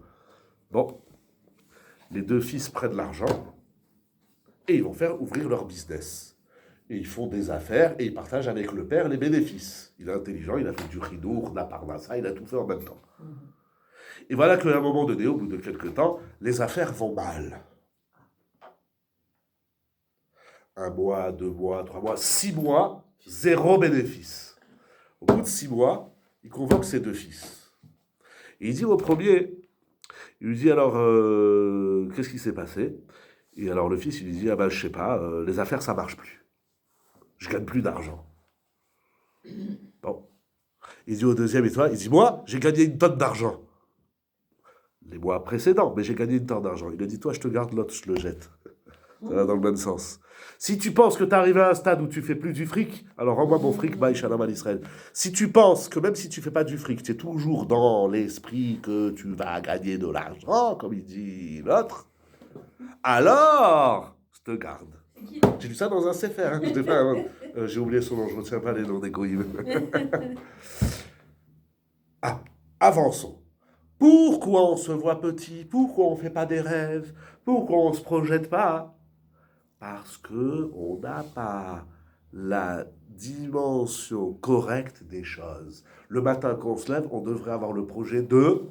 Bon, les 2 fils prennent l'argent et ils vont faire ouvrir leur business. Et ils font des affaires et ils partagent avec le père les bénéfices. Il est intelligent, il a fait du chidour, de la parnassa, il a tout fait en même temps. Et voilà qu'à un moment donné, au bout de quelques temps, les affaires vont mal. 1 mois, 2 mois, 3 mois, 6 mois, 0 bénéfice. Au bout de 6 mois, il convoque ses 2 fils. Et il dit au premier, il lui dit alors, qu'est-ce qui s'est passé? Et alors le fils, il lui dit, ah ben je sais pas, les affaires ça marche plus. Je gagne plus d'argent. Bon. Il dit au deuxième, et toi? Il dit, moi, j'ai gagné une tonne d'argent. Les mois précédents, mais j'ai gagné une tonne d'argent. Il a dit, toi, je te garde, l'autre, je le jette. Ça va dans le même sens. Si tu penses que tu es arrivé à un stade où tu fais plus du fric, alors rends-moi mon fric, bye, shalom al Israël. Si tu penses que même si tu fais pas du fric, tu es toujours dans l'esprit que tu vas gagner de l'argent, comme il dit l'autre, alors, je te garde. J'ai lu ça dans un sefer, hein. J'ai oublié son nom, je ne retiens pas les noms des goïms. Ah, avançons. Pourquoi on se voit petit? Pourquoi on ne fait pas des rêves? Pourquoi on ne se projette pas? Parce qu'on n'a pas la dimension correcte des choses. Le matin quand on se lève, on devrait avoir le projet de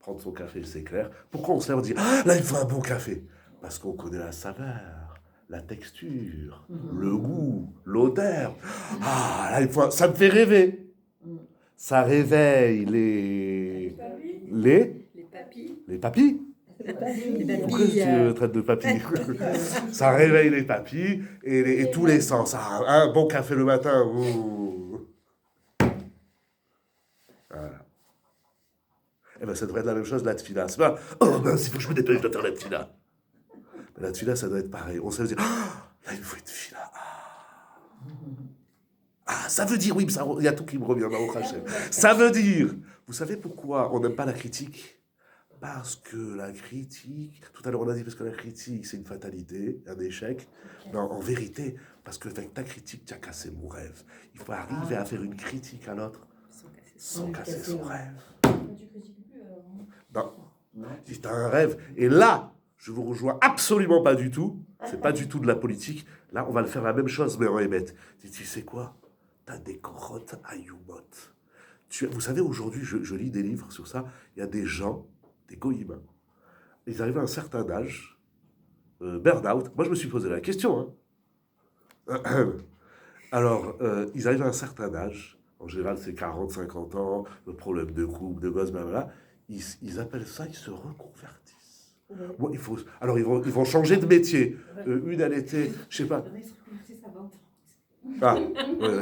prendre son café, c'est clair. Pourquoi on se lève, on dit « Ah, là, il faut un bon café !» Parce qu'on connaît la saveur, la texture, le goût, l'odeur. Ah, là, il faut... Ça me fait rêver. Ça réveille les papis. Les papis. Pourquoi tu traites de papis? Ça réveille les papis et tous les sens. Ah, un bon café le matin. Ouh. Voilà. Eh ben, ça devrait être la même chose, la tfila. C'est pas, oh mince, il faut que je me dépêche de faire la tfila. Mais la tfila, ça doit être pareil. On se dit, ah, là, il me faut une tfila. Ah, ça veut dire, oui, il y a tout qui me revient dans le Hachem. Ça veut dire, vous savez pourquoi on n'aime pas la critique? Parce que la critique, tout à l'heure on a dit parce que la critique c'est une fatalité, un échec. Non, en vérité, parce que avec ta critique tu as cassé mon rêve. Il faut arriver à faire une critique à l'autre sans casser son rêve. Tu critiques plus Non, si tu as un rêve, et là, je vous rejoins absolument pas du tout, c'est pas du tout de la politique, là on va le faire la même chose mais en émette. Tu sais quoi? T'as des grottes à Yumot. Vous savez, aujourd'hui, je lis des livres sur ça, il y a des gens, des goïms, ils arrivent à un certain âge, burn-out. Moi, je me suis posé la question. Hein. Alors, ils arrivent à un certain âge, en général, c'est 40, 50 ans, le problème de couple, de gosse, blablabla. Ils appellent ça, ils se reconvertissent. Bon, alors, ils vont changer de métier. Une, elle était, je sais pas. Ah,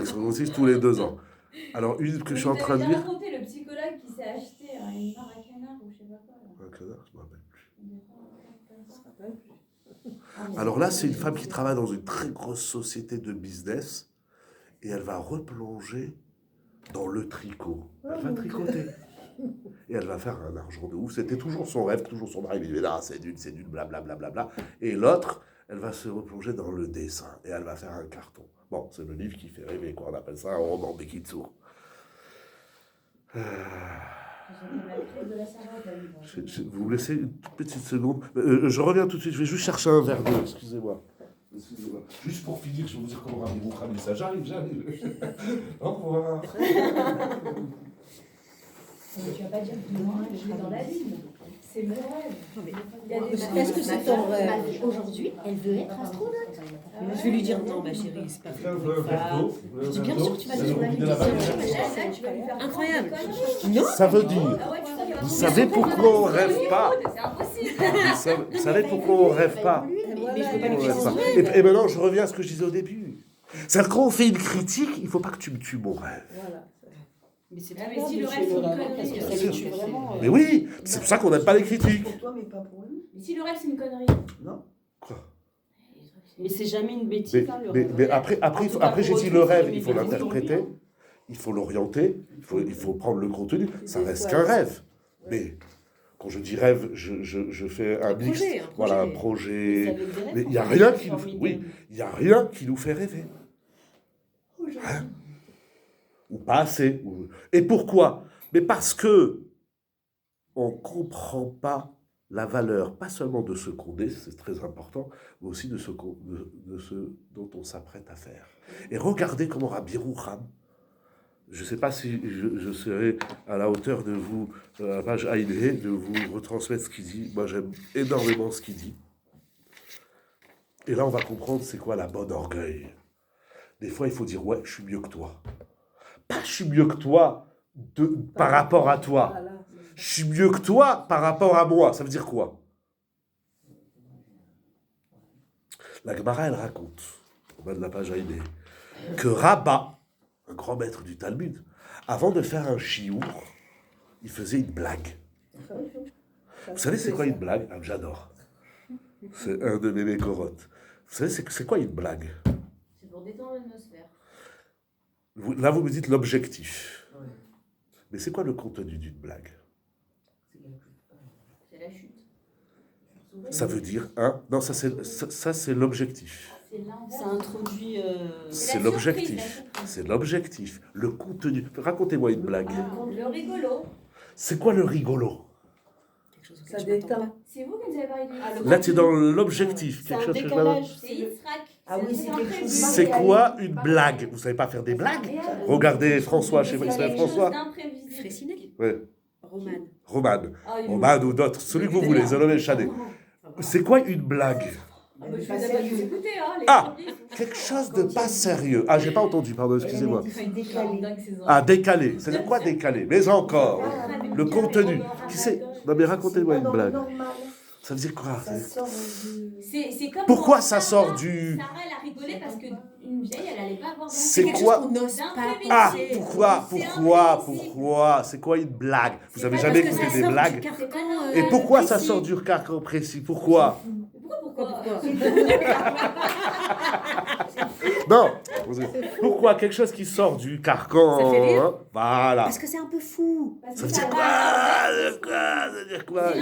ils sont aussi tous les 2 ans. Alors, une que je suis en train de lire. Tu as raconté le psychologue qui s'est acheté une barre à canard ou je sais pas quoi. Un canard, je me rappelle plus. Alors là, c'est une femme qui travaille dans une très grosse société de business et elle va replonger dans le tricot. Elle va tricoter. Et elle va faire un argent de ouf. C'était toujours son rêve, toujours son mari. Il dit là, c'est nul, blablabla. Bla, bla, bla. Et l'autre, elle va se replonger dans le dessin et elle va faire un carton. Bon, c'est le livre qui fait rêver, quoi. On appelle ça un roman Bekitsour. Vous me laissez une petite seconde. Je reviens tout de suite. Je vais juste chercher un verre d'eau. Excusez-moi. Juste pour finir, je vais vous dire comment Rabbi Rouham dit ça. J'arrive. Au revoir. Tu vas pas dire que moi, je suis dans la lune. C'est mon rêve. Est-ce que c'est ton rêve? Aujourd'hui, elle veut être astronaute. Je vais lui dire non, ma chérie, c'est pas fait pour une femme. Je dis bien sûr, tu vas sur la lune. Incroyable. Ça veut dire, vous savez pourquoi on rêve pas? C'est impossible. Vous savez pourquoi on rêve pas? Et maintenant, je reviens à ce que je disais au début. C'est-à-dire quand on fait une critique, il ne faut pas que tu me tues mon rêve. Voilà. Mais c'est Ah, très mais bien si de le tuer rêve, le c'est une rêve, connerie, parce que ça bien les sûr. tue vraiment. Mais oui, c'est pour ça qu'on n'aime pas les critiques. Pour toi, mais pas pour lui. Mais si le rêve, c'est une connerie. Non. Mais c'est jamais une bêtise, hein, le rêve. Mais après j'ai dit le rêve, il faut l'interpréter, il faut l'orienter, il faut prendre le contenu. Ça reste qu'un rêve. Mais quand je dis rêve, je fais un mix. Voilà, un projet. Mais il n'y a rien qui nous fait, il y a rien qui nous fait rêver. Hein? Ou pas assez. Et pourquoi? Mais parce que on ne comprend pas la valeur, pas seulement de ce qu'on est, c'est très important, mais aussi de ce dont on s'apprête à faire. Et regardez comment Rabbi Rouham, je ne sais pas si je serai à la hauteur de vous, à la page Aïdé, de vous retransmettre ce qu'il dit. Moi, j'aime énormément ce qu'il dit. Et là, on va comprendre c'est quoi la bonne orgueil. Des fois, il faut dire, ouais, je suis mieux que toi. Pas je suis mieux que toi par rapport à toi. Je suis mieux que toi par rapport à moi. Ça veut dire quoi? La Gemara, elle raconte, au bas de la page Aïné, que Rabat, un grand maître du Talmud, avant de faire un chiour, il faisait une blague. Vous savez, c'est quoi une blague? Ah, j'adore. C'est un de mes mécorotes. Vous savez, c'est quoi une blague? C'est pour détendre l'atmosphère. Là, vous me dites l'objectif. Mais c'est quoi le contenu d'une blague? C'est la chute. Ça veut dire, hein? Non, ça c'est l'objectif. Ça introduit. C'est l'objectif. C'est l'objectif. Le contenu. Racontez-moi une blague. Le rigolo. C'est quoi le rigolo? Ça détend. C'est vous qui nous avez parlé de Là, tu es dans l'objectif. C'est Quelque un chose que décalage. C'est Yitzhak. Ah oui, c'est quelque chose. C'est quoi une blague? Vous savez pas faire des blagues? Regardez François chez François. Fraissinet. Ouais. Roman. Roman ou d'autres. Celui que vous voulez, Zolomé Chadet. C'est quoi une blague? Quelque chose de pas sérieux. Ah, j'ai pas entendu, pardon, excusez-moi. Ah, décalé. C'est quoi décalé? Mais encore, le contenu. Qui c'est? Non, mais racontez-moi une blague. Ça veut dire quoi? C'est comme Pourquoi ça sort du... Sarah, elle a rigolé parce qu'une vieille, elle allait pas avoir C'est quoi? Ah, d'imprévisible. pourquoi? C'est quoi une blague? Vous avez jamais écouté des blagues? Et pourquoi ça sort du carcan précis? Pourquoi? Non. Pourquoi quelque chose qui sort du carcan? Ça fait rire. Hein? Voilà. Parce que c'est un peu fou. Ça veut dire quoi? Ça veut dire quoi?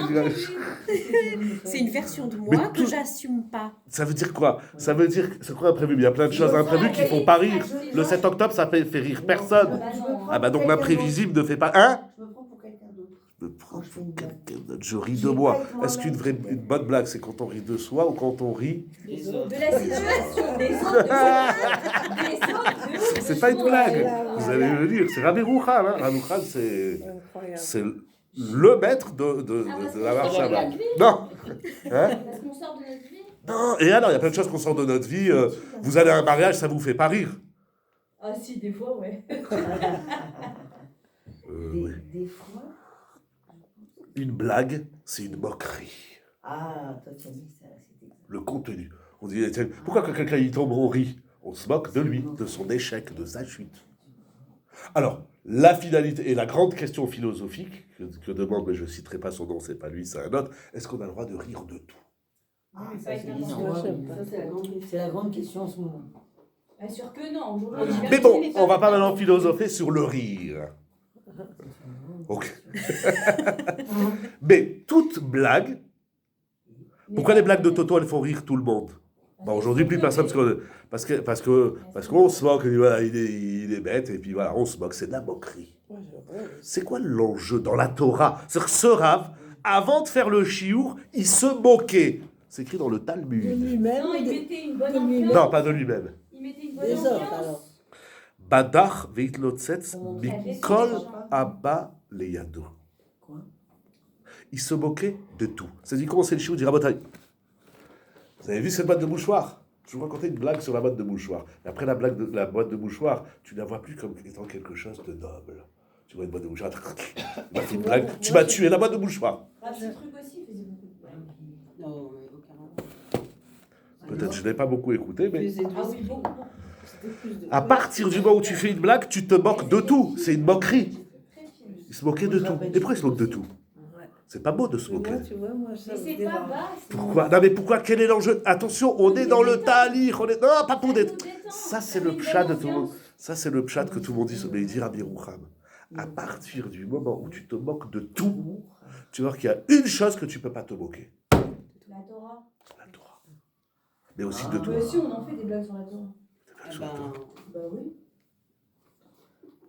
C'est une version de moi Mais que j'assume pas. Ça veut dire quoi? Ça veut dire... C'est quoi imprévu? Il y a plein de choses imprévues qui font pas rire. Le 7 octobre, ça fait rire personne. Ah bah donc l'imprévisible ne fait pas... Hein? Je me prends pour quelqu'un d'autre. Je me prends pour quelqu'un d'autre. Je ris de moi. Est-ce qu'une bonne blague, c'est quand on rit de soi ou quand on rit? De la situation des autres. C'est pas une blague. Vous allez le dire. C'est Rabbi Rouchal. Hein? Rabbi Rouchal, c'est le maître de la marche à bas. Non. Hein? Parce qu'on sort de notre vie. Non. Et alors, il y a plein de choses qu'on sort de notre vie. Vous allez à un mariage, ça vous fait pas rire. Ah si, des fois, ouais. Oui. Des fois. Une blague, c'est une moquerie. Ah, toi tu as dit ça, c'était. Le contenu. On dit, tiens, pourquoi quand quelqu'un y tombe, on rit? On se moque de lui, de son échec, de sa chute. Alors, la finalité et la grande question philosophique que demande, mais je ne citerai pas son nom, c'est pas lui, c'est un autre, est-ce qu'on a le droit de rire de tout? Ah, ça c'est c'est la grande question en ce moment. Bien sûr que non. Mais bon, on va pas maintenant philosopher sur le rire. Ok. Mais toute blague, pourquoi les blagues de Toto, elles font rire tout le monde? Bon, aujourd'hui, plus personne, parce qu'on se moque, voilà, il est bête, et puis voilà, on se moque, c'est de la moquerie. C'est quoi l'enjeu dans la Torah? C'est-à-dire que ce Rav, avant de faire le chiour, il se moquait. C'est écrit dans le Talmud. De lui-même. Non, il mettait une bonne ambiance. Non, pas de lui-même. Il mettait une bonne Des autres, ambiance. alors. Badach veitlotzets mikol abba leyado. Quoi? Il se moquait de tout. C'est-à-dire, comment c'est le chiour? Il dit, Rabotai, vous avez vu cette boîte de mouchoirs? Je vous racontais une blague sur la boîte de mouchoirs. Et après la boîte de mouchoirs, tu ne la vois plus comme étant quelque chose de noble. Tu vois une boîte de mouchoirs, il m'a fait une blague, tu m'as tué la boîte de mouchoirs. Ah, ce truc aussi faisait beaucoup de blagues. Non, aucun. Peut-être je n'ai pas beaucoup écouté, mais Ah oui, beaucoup. à partir du moment où tu fais une blague, tu te moques de tout. C'est une moquerie. Il se moquait de tout. Et pourquoi il se moque de tout? C'est pas beau de se moquer. Moi, tu vois, moi, ça Mais me c'est dérange. pas bas. Pourquoi? Non mais pourquoi? Quel est l'enjeu? Attention, on est dans le talir. On est... Non, pas pour d'être... Ça c'est le pshat de tout le monde. Ça c'est le pshat que tout le monde dit. Mais il dit Rabbi Roucham. À partir du moment où tu te moques de tout, tu vois qu'il y a une chose que tu peux pas te moquer. La Torah. La Torah. Mais aussi de tout. Bah si, on en fait des blagues sur la Torah. Sur la Torah. Bah oui.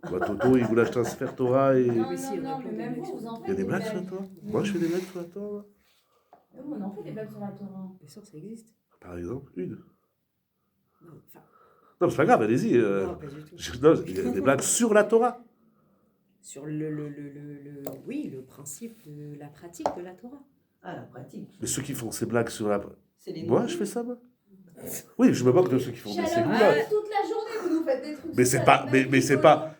Moi, Toto, il voulait acheter un Sefer Torah et... Non, non, non, mais même vous, vous en faites. Il y a des blagues sur la Torah? Moi, je fais des blagues sur la Torah. Nous, on en fait des blagues sur la Torah. Bien sûr, ça existe. Par exemple, une. Non, enfin, Non, c'est pas grave, allez-y. non, pas du tout. Non, il y a des blagues sur la Torah. Sur oui, le principe de la pratique de la Torah. Ah, la pratique. Mais ceux qui font ces blagues sur la... C'est les Moi, noms. je fais ça, moi. Oui, je me moque de ceux qui font des ségoulottes. Toute la journée, vous nous faites des trucs. Mais c'est pas, mais c'est pas,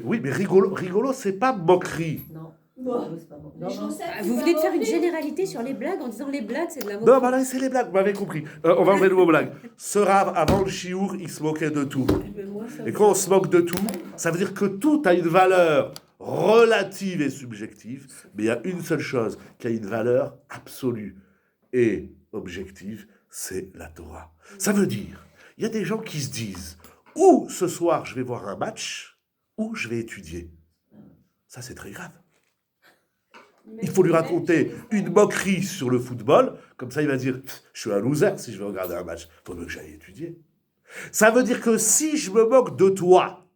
oui, mais rigolo, c'est pas moquerie. Non. Bon. C'est pas bon. Les chaussettes, Vous c'est venez de pas faire une mauvais. généralité sur les blagues en disant les blagues, c'est de la Non, moquerie. bah là, c'est les blagues, vous m'avez compris. On va enlever le mot blague. Ce rave, avant le chiour, il se moquait de tout. Et quand on se moque de tout, ça veut dire que tout a une valeur relative et subjective, mais il y a une seule chose qui a une valeur absolue et objective, c'est la Torah. Ça veut dire, il y a des gens qui se disent, ou ce soir je vais voir un match, ou je vais étudier. Ça, c'est très grave. Il faut lui raconter une moquerie sur le football, comme ça il va dire, je suis un loser si je vais regarder un match, il faut mieux que j'aille étudier. Ça veut dire que si je me moque de toi,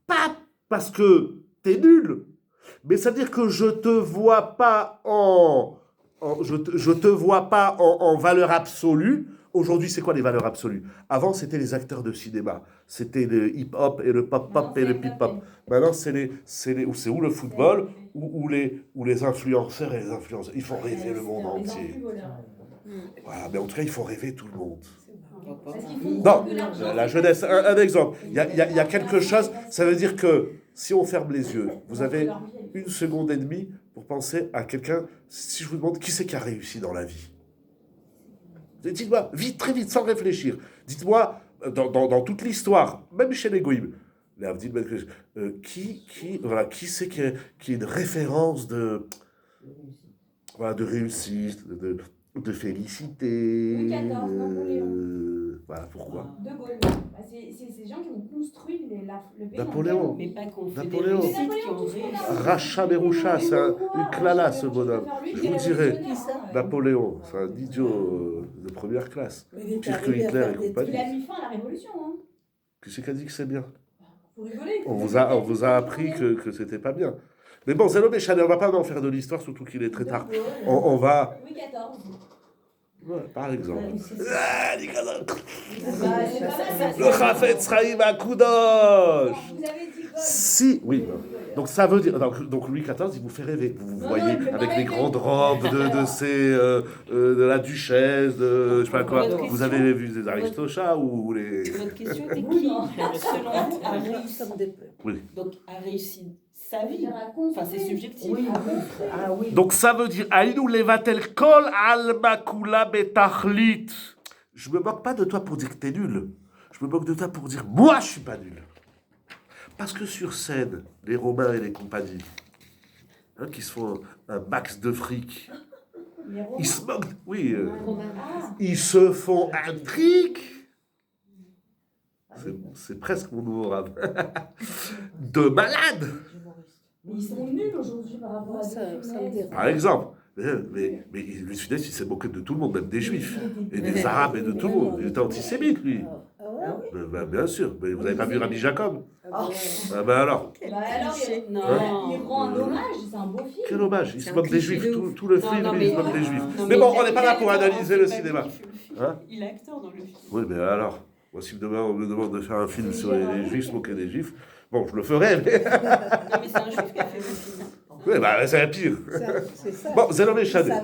pas parce que t'es nul, mais ça veut dire que je te vois pas je te vois pas en valeur absolue. Aujourd'hui, c'est quoi les valeurs absolues? Avant, c'était les acteurs de cinéma. C'était le hip-hop et le pop-pop et le pip-pop. Maintenant, c'est où le football, ou les influenceurs et les influenceurs. Ils font rêver le monde entier. Voilà, mais en tout cas, il faut rêver tout le monde. Non, la jeunesse, un exemple. Il y a quelque chose, ça veut dire que si on ferme les yeux, vous avez 1 seconde et demie pour penser à quelqu'un. Si je vous demande qui c'est qui a réussi dans la vie, dites-moi, vite, très vite, sans réfléchir. Dites-moi, dans toute l'histoire, même chez les Goïms, qui c'est qui est une référence de réussite, de félicité. Louis XIV, Napoléon. Voilà, pourquoi De Gaulle. C'est ces gens qui ont construit le pays. Napoléon. Mais pas qu'on fait Napoléon. des réussites qui ont réussi. Racha Beroucha, c'est une clala ce bonhomme. Je vous dirais, Napoléon, c'est un idiot de première classe. Pire que Hitler et compagnie. Il a mis fin à la révolution. Hein. Qui c'est qui a dit que c'est bien? Faut rigoler. On vous a appris que c'était pas bien. Mais bon, Zélo Béchané, on va pas en faire de l'histoire, surtout qu'il est très tard. On va... Louis XIV. Ouais, par exemple. Le Le Chafetz Chaim HaKudosh. Vous avez dit quoi? Si, oui. Donc ça veut dire... Donc Louis XIV, il vous fait rêver. Vous vous voyez avec les grandes robes de la duchesse, de je sais pas quoi. Vous avez vu des Aristochats ou les... Votre question était qui, selon vous, a réussi? Oui. Donc, a réussi sa vie. Enfin, c'est subjectif. Oui. Ah oui. Donc ça veut dire Aïnou levatel kol al makula betachlit. Je me moque pas de toi pour dire que t'es nul. Je me moque de toi pour dire moi je suis pas nul. Parce que sur scène, les Romains et les compagnies, qui se font un max de fric, ils se moquent. Oui. Ils se font un fric. C'est presque mon nouveau rap. De malade. Mais ils sont nuls aujourd'hui par rapport à Ça me dérange. Par exemple. Mais Louis de Funès, il s'est moqué de tout le monde, même des Juifs, et des Arabes, et de tout le monde. Il était antisémite, lui. Bien sûr. Mais vous n'avez pas vu Rabbi Jacob? Ah ben alors. Bah alors, il rend un hommage, c'est un beau film. Quel hommage. Il se moque des Juifs. Tout le film, Non, il se moque des Juifs. non, Mais bon, il on n'est pas là pour acteur, analyser c'est le pas cinéma. lui qui fait le film. Hein? Il est acteur dans le film. Oui, mais alors, moi, si demain on me demande de faire un film sur les Juifs, se moquer des Juifs, bon, je le ferai, mais... Non, mais c'est un juif qui a fait le film. Oui, bah, c'est pire. C'est ça. Bon, Zélomé Chalet.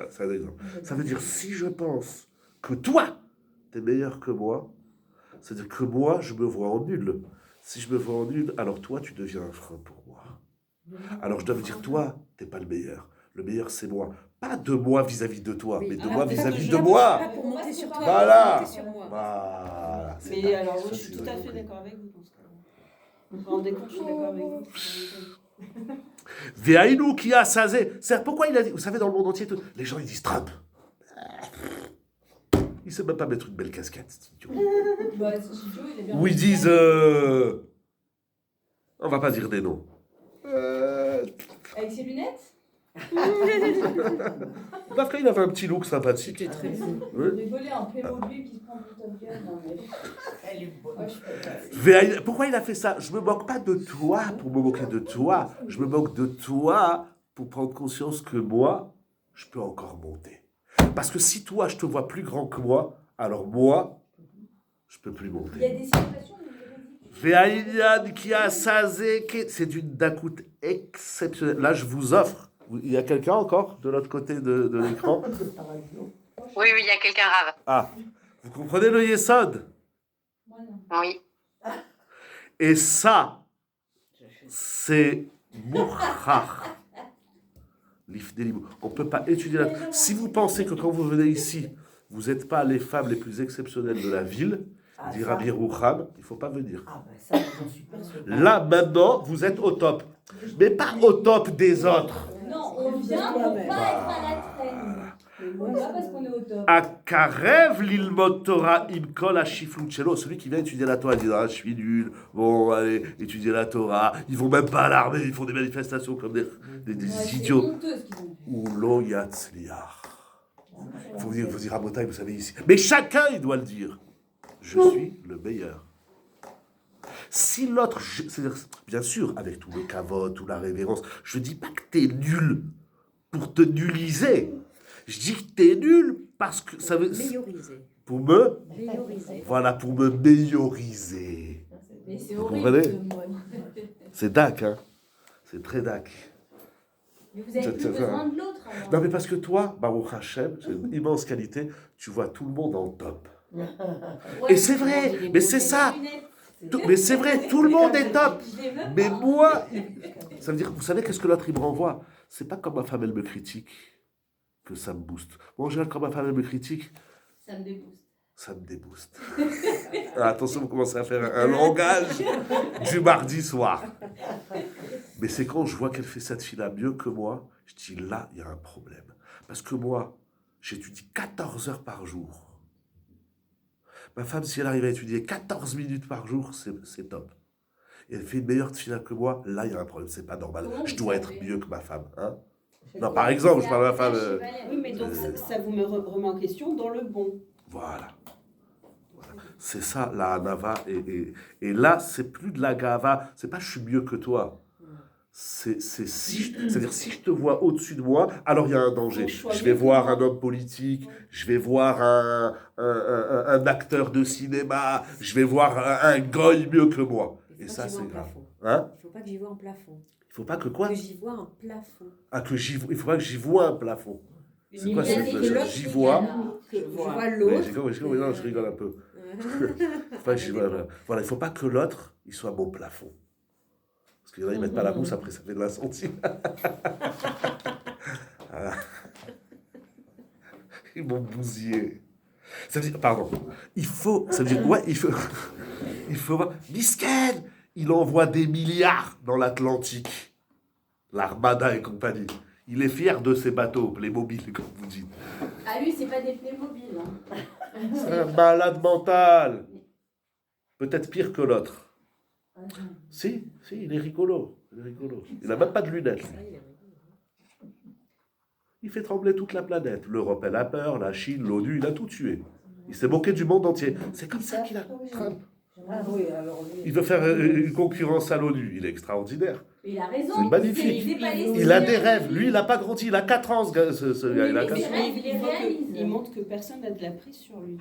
C'est un exemple. Ça veut dire, si je pense que toi, t'es meilleur que moi, c'est-à-dire que moi, je me vois en nul. Si je me vois en nul, alors toi, tu deviens un frein pour moi. Alors je dois me dire, toi, t'es pas le meilleur. Le meilleur, c'est moi. Pas de moi vis-à-vis de toi, mais de moi vis-à-vis de moi. Pas pour monter sur toi, Voilà. pour monter sur moi. Voilà. Mais alors, moi, je suis tout à fait d'accord avec vous dans ce cas-là. Vous vous rendez compte, je suis d'accord avec vous. Véaïnou qui a sazé. C'est pourquoi il a dit, vous savez, dans le monde entier, les gens ils disent Trump. Il sait même pas mettre une belle casquette, c'est idiot. Bah, c'est idiot, il est bien. Ou ils disent, on va pas dire des noms. Avec ses lunettes? Parce qu'il avait un petit look sympathique. C'était très bien. Oui. Rigoler un Playmobil qui se prend pour Top Gun. Non, mais... Elle est bonne. Ouais, je peux pas. Pourquoi il a fait ça? Je me moque pas de toi pour me moquer de toi. Je me moque de toi pour prendre conscience que moi, je peux encore monter. Parce que si toi, je te vois plus grand que moi, alors moi, je peux plus monter. Il y a des situations où Véaïnian qui a sazé, c'est d'une dacoute exceptionnelle. Là, je vous offre. Il y a quelqu'un encore de l'autre côté de l'écran? Oui, il y a quelqu'un rave. Ah, vous comprenez le Yesod? Moi, non. Oui. Et ça, c'est Mouchach. On ne peut pas étudier la... Si vous pensez que quand vous venez ici, vous n'êtes pas les femmes les plus exceptionnelles de la ville, dit Rabbi Rouham, il ne faut pas venir. Ah ben ça, j'en suis persuadée. Là, maintenant, vous êtes au top. Mais pas au top des autres. Non, on vient pour pas être à la traîne. On vient parce qu'on est au top. Akarev l'ilmod Torah imkol hashiflut shelo. Celui qui vient étudier la Torah, il dit ah, je suis nul, bon, allez, étudier la Torah. Ils vont même pas à l'armée, ils font des manifestations comme des idiots. Ou lo yatzliach. Il faut vous dire à Botaï, vous savez ici. Mais chacun, il doit le dire. Je suis le meilleur. Si l'autre, c'est-à-dire, bien sûr, avec tout le kavod, toute la révérence, je dis pas que t'es nul pour te nulliser. Je dis que t'es nul parce que ça veut... Meilloriser. Pour me... Meilloriser. Voilà, pour me meilloriser. Mais c'est Vous horrible. comprenez? C'est dac, hein. C'est très dac. Mais vous avez plus besoin de l'autre. Alors. Non, mais parce que toi, Baruch Hashem, c'est une immense qualité, tu vois tout le monde en top. Ouais, Et c'est vrai, mais c'est ça. Mais c'est vrai, tout le monde est top. Mais moi, ça veut dire, vous savez qu'est-ce que l'autre il me renvoie? C'est pas comme ma femme elle me critique que ça me booste. Moi en général, quand ma femme elle me critique, Ça me débooste. ça me débooste. Ah, attention, vous commencez à faire un langage du mardi soir. Mais c'est quand je vois qu'elle fait cette fille-là mieux que moi, je dis là, il y a un problème. Parce que moi, j'étudie 14 heures par jour. Ma femme, si elle arrive à étudier 14 minutes par jour, c'est top. Et elle fait une meilleure tefila que moi, là, il y a un problème. C'est pas normal. Je dois être mieux que ma femme. Hein? Non, par exemple, je parle de ma femme... Oui, mais donc ça vous me remet en question dans le bon. Voilà. C'est ça, la hanava. Et là, c'est plus de la gava. C'est pas je suis mieux que toi. C'est-à-dire, si je te vois au-dessus de moi, alors il y a un danger. Je vais voir un homme politique, je vais voir un acteur de cinéma, je vais voir un goy mieux que moi. Et ça, c'est grave. Hein? Il ne faut pas que j'y vois un plafond. Il faut pas que quoi? Que j'y vois un plafond. Ah, il faut pas que j'y vois un plafond. C'est quoi Une ça? J'y vois. Que je vois Oui, l'autre. je rigole un peu. Voilà, il faut pas que l'autre, il soit mon plafond. Parce qu'il y en a, ils mettent pas la mousse, après ça fait de la sentir. Ils m'ont bousillé. Ça veut dire, pardon, ça veut dire, ouais, il faut voir. Misken, il envoie des milliards dans l'Atlantique. L'Armada et compagnie. Il est fier de ses bateaux, Playmobil, comme vous dites. Ah, lui, c'est pas des Playmobil. Hein. C'est un malade mental. Peut-être pire que l'autre. Si, il est rigolo. Il n'a même pas de lunettes. Il fait trembler toute la planète. L'Europe, elle a peur, la Chine, l'ONU, il a tout tué. Il s'est moqué du monde entier. C'est comme ça qu'il a Trump. Il veut faire une concurrence à l'ONU. Il est extraordinaire. Il a raison. C'est magnifique. Il a des rêves. Lui, il n'a pas grandi. Il a 4 ans, ce gars. Il a 4 ans. Il montre que personne n'a de la prise sur lui.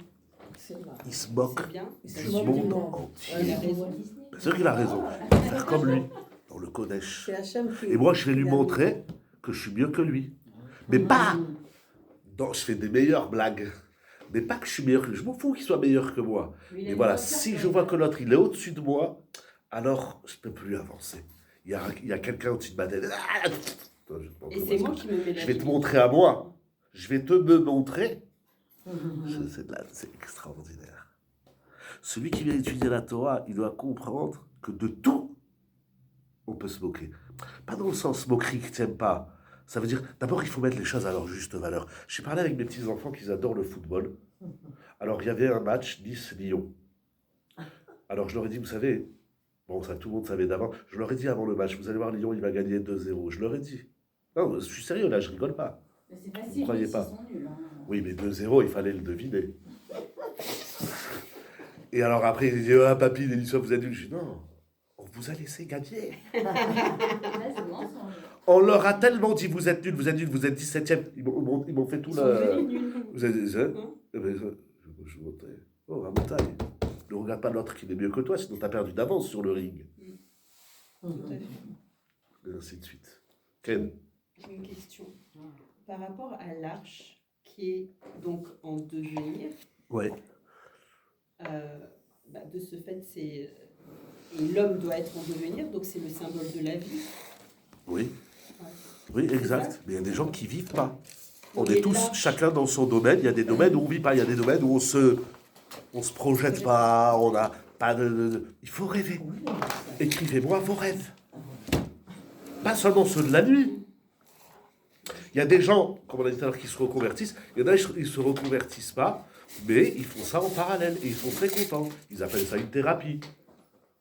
Il se moque du monde entier. Il a raison. Bien sûr qu'il a raison. Il va faire comme lui, dans le Kodesh. Et moi, je vais lui montrer que je suis mieux que lui. Mais pas... je fais des meilleures blagues. Mais pas que je suis meilleur que lui. Je m'en fous qu'il soit meilleur que moi. Mais voilà, si je vois que l'autre, il est au-dessus de moi, alors je ne peux plus avancer. Il y a quelqu'un au-dessus de ma tête. Et c'est moi qui me mets Je vais te montrer à moi. Je vais te me montrer. C'est extraordinaire. Celui qui vient étudier la Torah, il doit comprendre que de tout, on peut se moquer. Pas dans le sens moquerie que tu n'aimes pas. Ça veut dire, d'abord, il faut mettre les choses à leur juste valeur. J'ai parlé avec mes petits-enfants qui adorent le football. Alors, il y avait un match Nice-Lyon. Alors, je leur ai dit, vous savez, bon, ça, tout le monde savait d'avant. Je leur ai dit avant le match, vous allez voir, Lyon, il va gagner 2-0. Je leur ai dit. Non, je suis sérieux, là, je rigole pas. Mais c'est facile, vous ne croyez pas. Ils sont nuls, hein. Oui, mais 2-0, il fallait le deviner. Et alors après, il dit, ah, papy, l'émission, vous êtes nul. Je dis, non, on vous a laissé gagner. Là, c'est mensonge. On leur a tellement dit, vous êtes nuls, vous êtes 17e. Ils m'ont fait tout la... Vous avez dit ça? Je vous montrais. Oh, Rabotaï, ne regarde pas l'autre qui est mieux que toi, sinon tu as perdu d'avance sur le ring. Tout à fait. Et ainsi de suite. Ken? J'ai une question. Par rapport à l'arche qui est donc en devenir. Ouais. De ce fait, et l'homme doit être en devenir, donc c'est le symbole de la vie. Oui. Oui, exact. Mais il y a des gens qui vivent pas. On est tous, chacun dans son domaine. Il y a des domaines où on vit pas. Il y a des domaines où on se projette pas. On n'a pas de... Il faut rêver. Écrivez-moi vos rêves. Pas seulement ceux de la nuit. Il y a des gens, comme on a dit tout à l'heure, qui se reconvertissent. Il y en a, ils ne se reconvertissent pas, mais ils font ça en parallèle. Et ils sont très contents. Ils appellent ça une thérapie.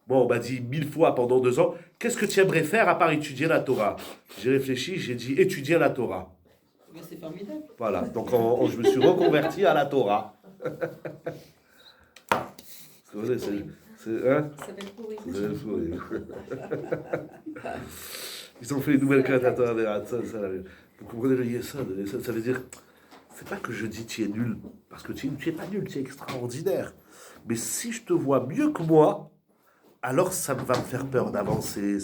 Moi, on m'a dit 1000 fois pendant 2 ans, qu'est-ce que tu aimerais faire à part étudier la Torah? J'ai réfléchi, j'ai dit étudier la Torah. C'est formidable. Voilà, donc je me suis reconverti à la Torah. Ça s'appelle pourri. Ils ont fait une nouvelle cantate. Vous comprenez le yesod? Ça veut dire, c'est pas que je dis tu es nul, parce que tu es pas nul, tu es extraordinaire. Mais si je te vois mieux que moi, alors ça va me faire peur d'avancer.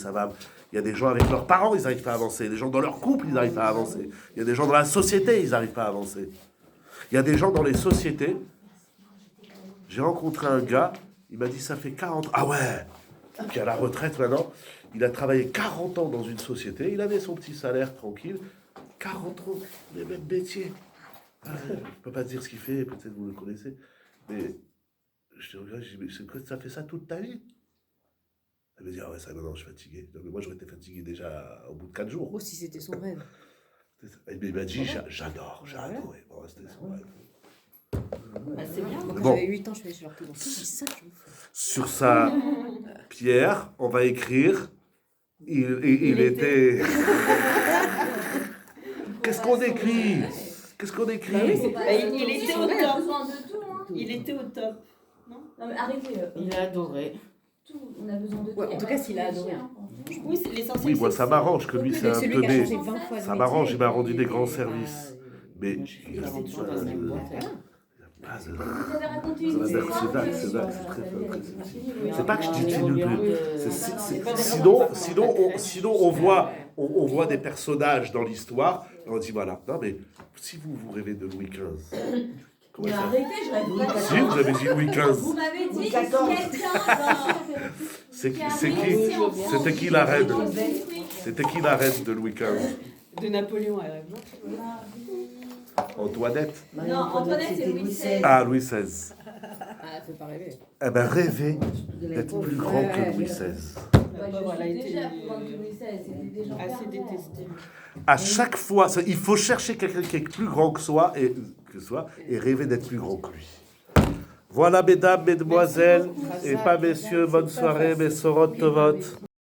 Il y a des gens avec leurs parents, ils n'arrivent pas à avancer. Il y a des gens dans leur couple, ils n'arrivent pas à avancer. Il y a des gens dans la société, ils n'arrivent pas à avancer. Il y a des gens dans les sociétés. J'ai rencontré un gars, il m'a dit ça fait 40 ans. Ah ouais, qui est à la retraite maintenant. Il a travaillé 40 ans dans une société, il avait son petit salaire tranquille. 40 ans, les mêmes métiers. Je ne peux pas dire ce qu'il fait, peut-être vous le connaissez. Mais je regarde, je dis, mais ça fait ça toute ta vie? Elle me dit, ah ouais, ça, non, je suis fatigué. Donc, moi, j'aurais été fatigué déjà au bout de 4 jours. Oh, si c'était son rêve. Et il m'a dit, j'adore, j'ai adoré. Bon, c'était son rêve. C'est bien. Quand j'avais 8 ans, je faisais genre tout. C'est ça que je veux faire. Sur sa pierre, on va écrire, il était... Qu'est-ce qu'on écrit? Qu'est-ce qu'on écrit? Il était au top. Il était au top. Non mais arrêtez. Il a adoré. On a besoin de tout. Ouais, en tout cas, s'il a adoré. Oui, c'est l'essentiel. Oui, moi, ça m'arrance que lui, c'est un peu des... Ça m'arrange, il m'a rendu des grands métier, services. Mais il a toujours dans la même boîte. Vous avez raconté une C'est histoire. c'est pas que je dis tu nul. Sinon on voit des personnages dans l'histoire et on dit voilà. Non mais si vous rêvez de Louis XV. Mais arrêtez, je rêve pas. Si vous avez dit Louis XV. Vous m'avez dit quelqu'un. C'était qui la reine? C'était qui la reine de Louis XV? De Napoléon, elle rêve. Antoinette. Non, Antoinette, c'est Louis XVI. Ah, Louis XVI. Ah, fais pas rêver. Eh ben, rêvez d'être plus grand que Louis XVI. Je suis déjà plus grande que Louis XVI. C'était déjà Assez détesté. À chaque fois, il faut chercher quelqu'un qui est plus grand que soi et rêver d'être plus grand que lui. Voilà, mesdames, mesdemoiselles, et pas messieurs, bonne soirée, mes sorotes, tovot.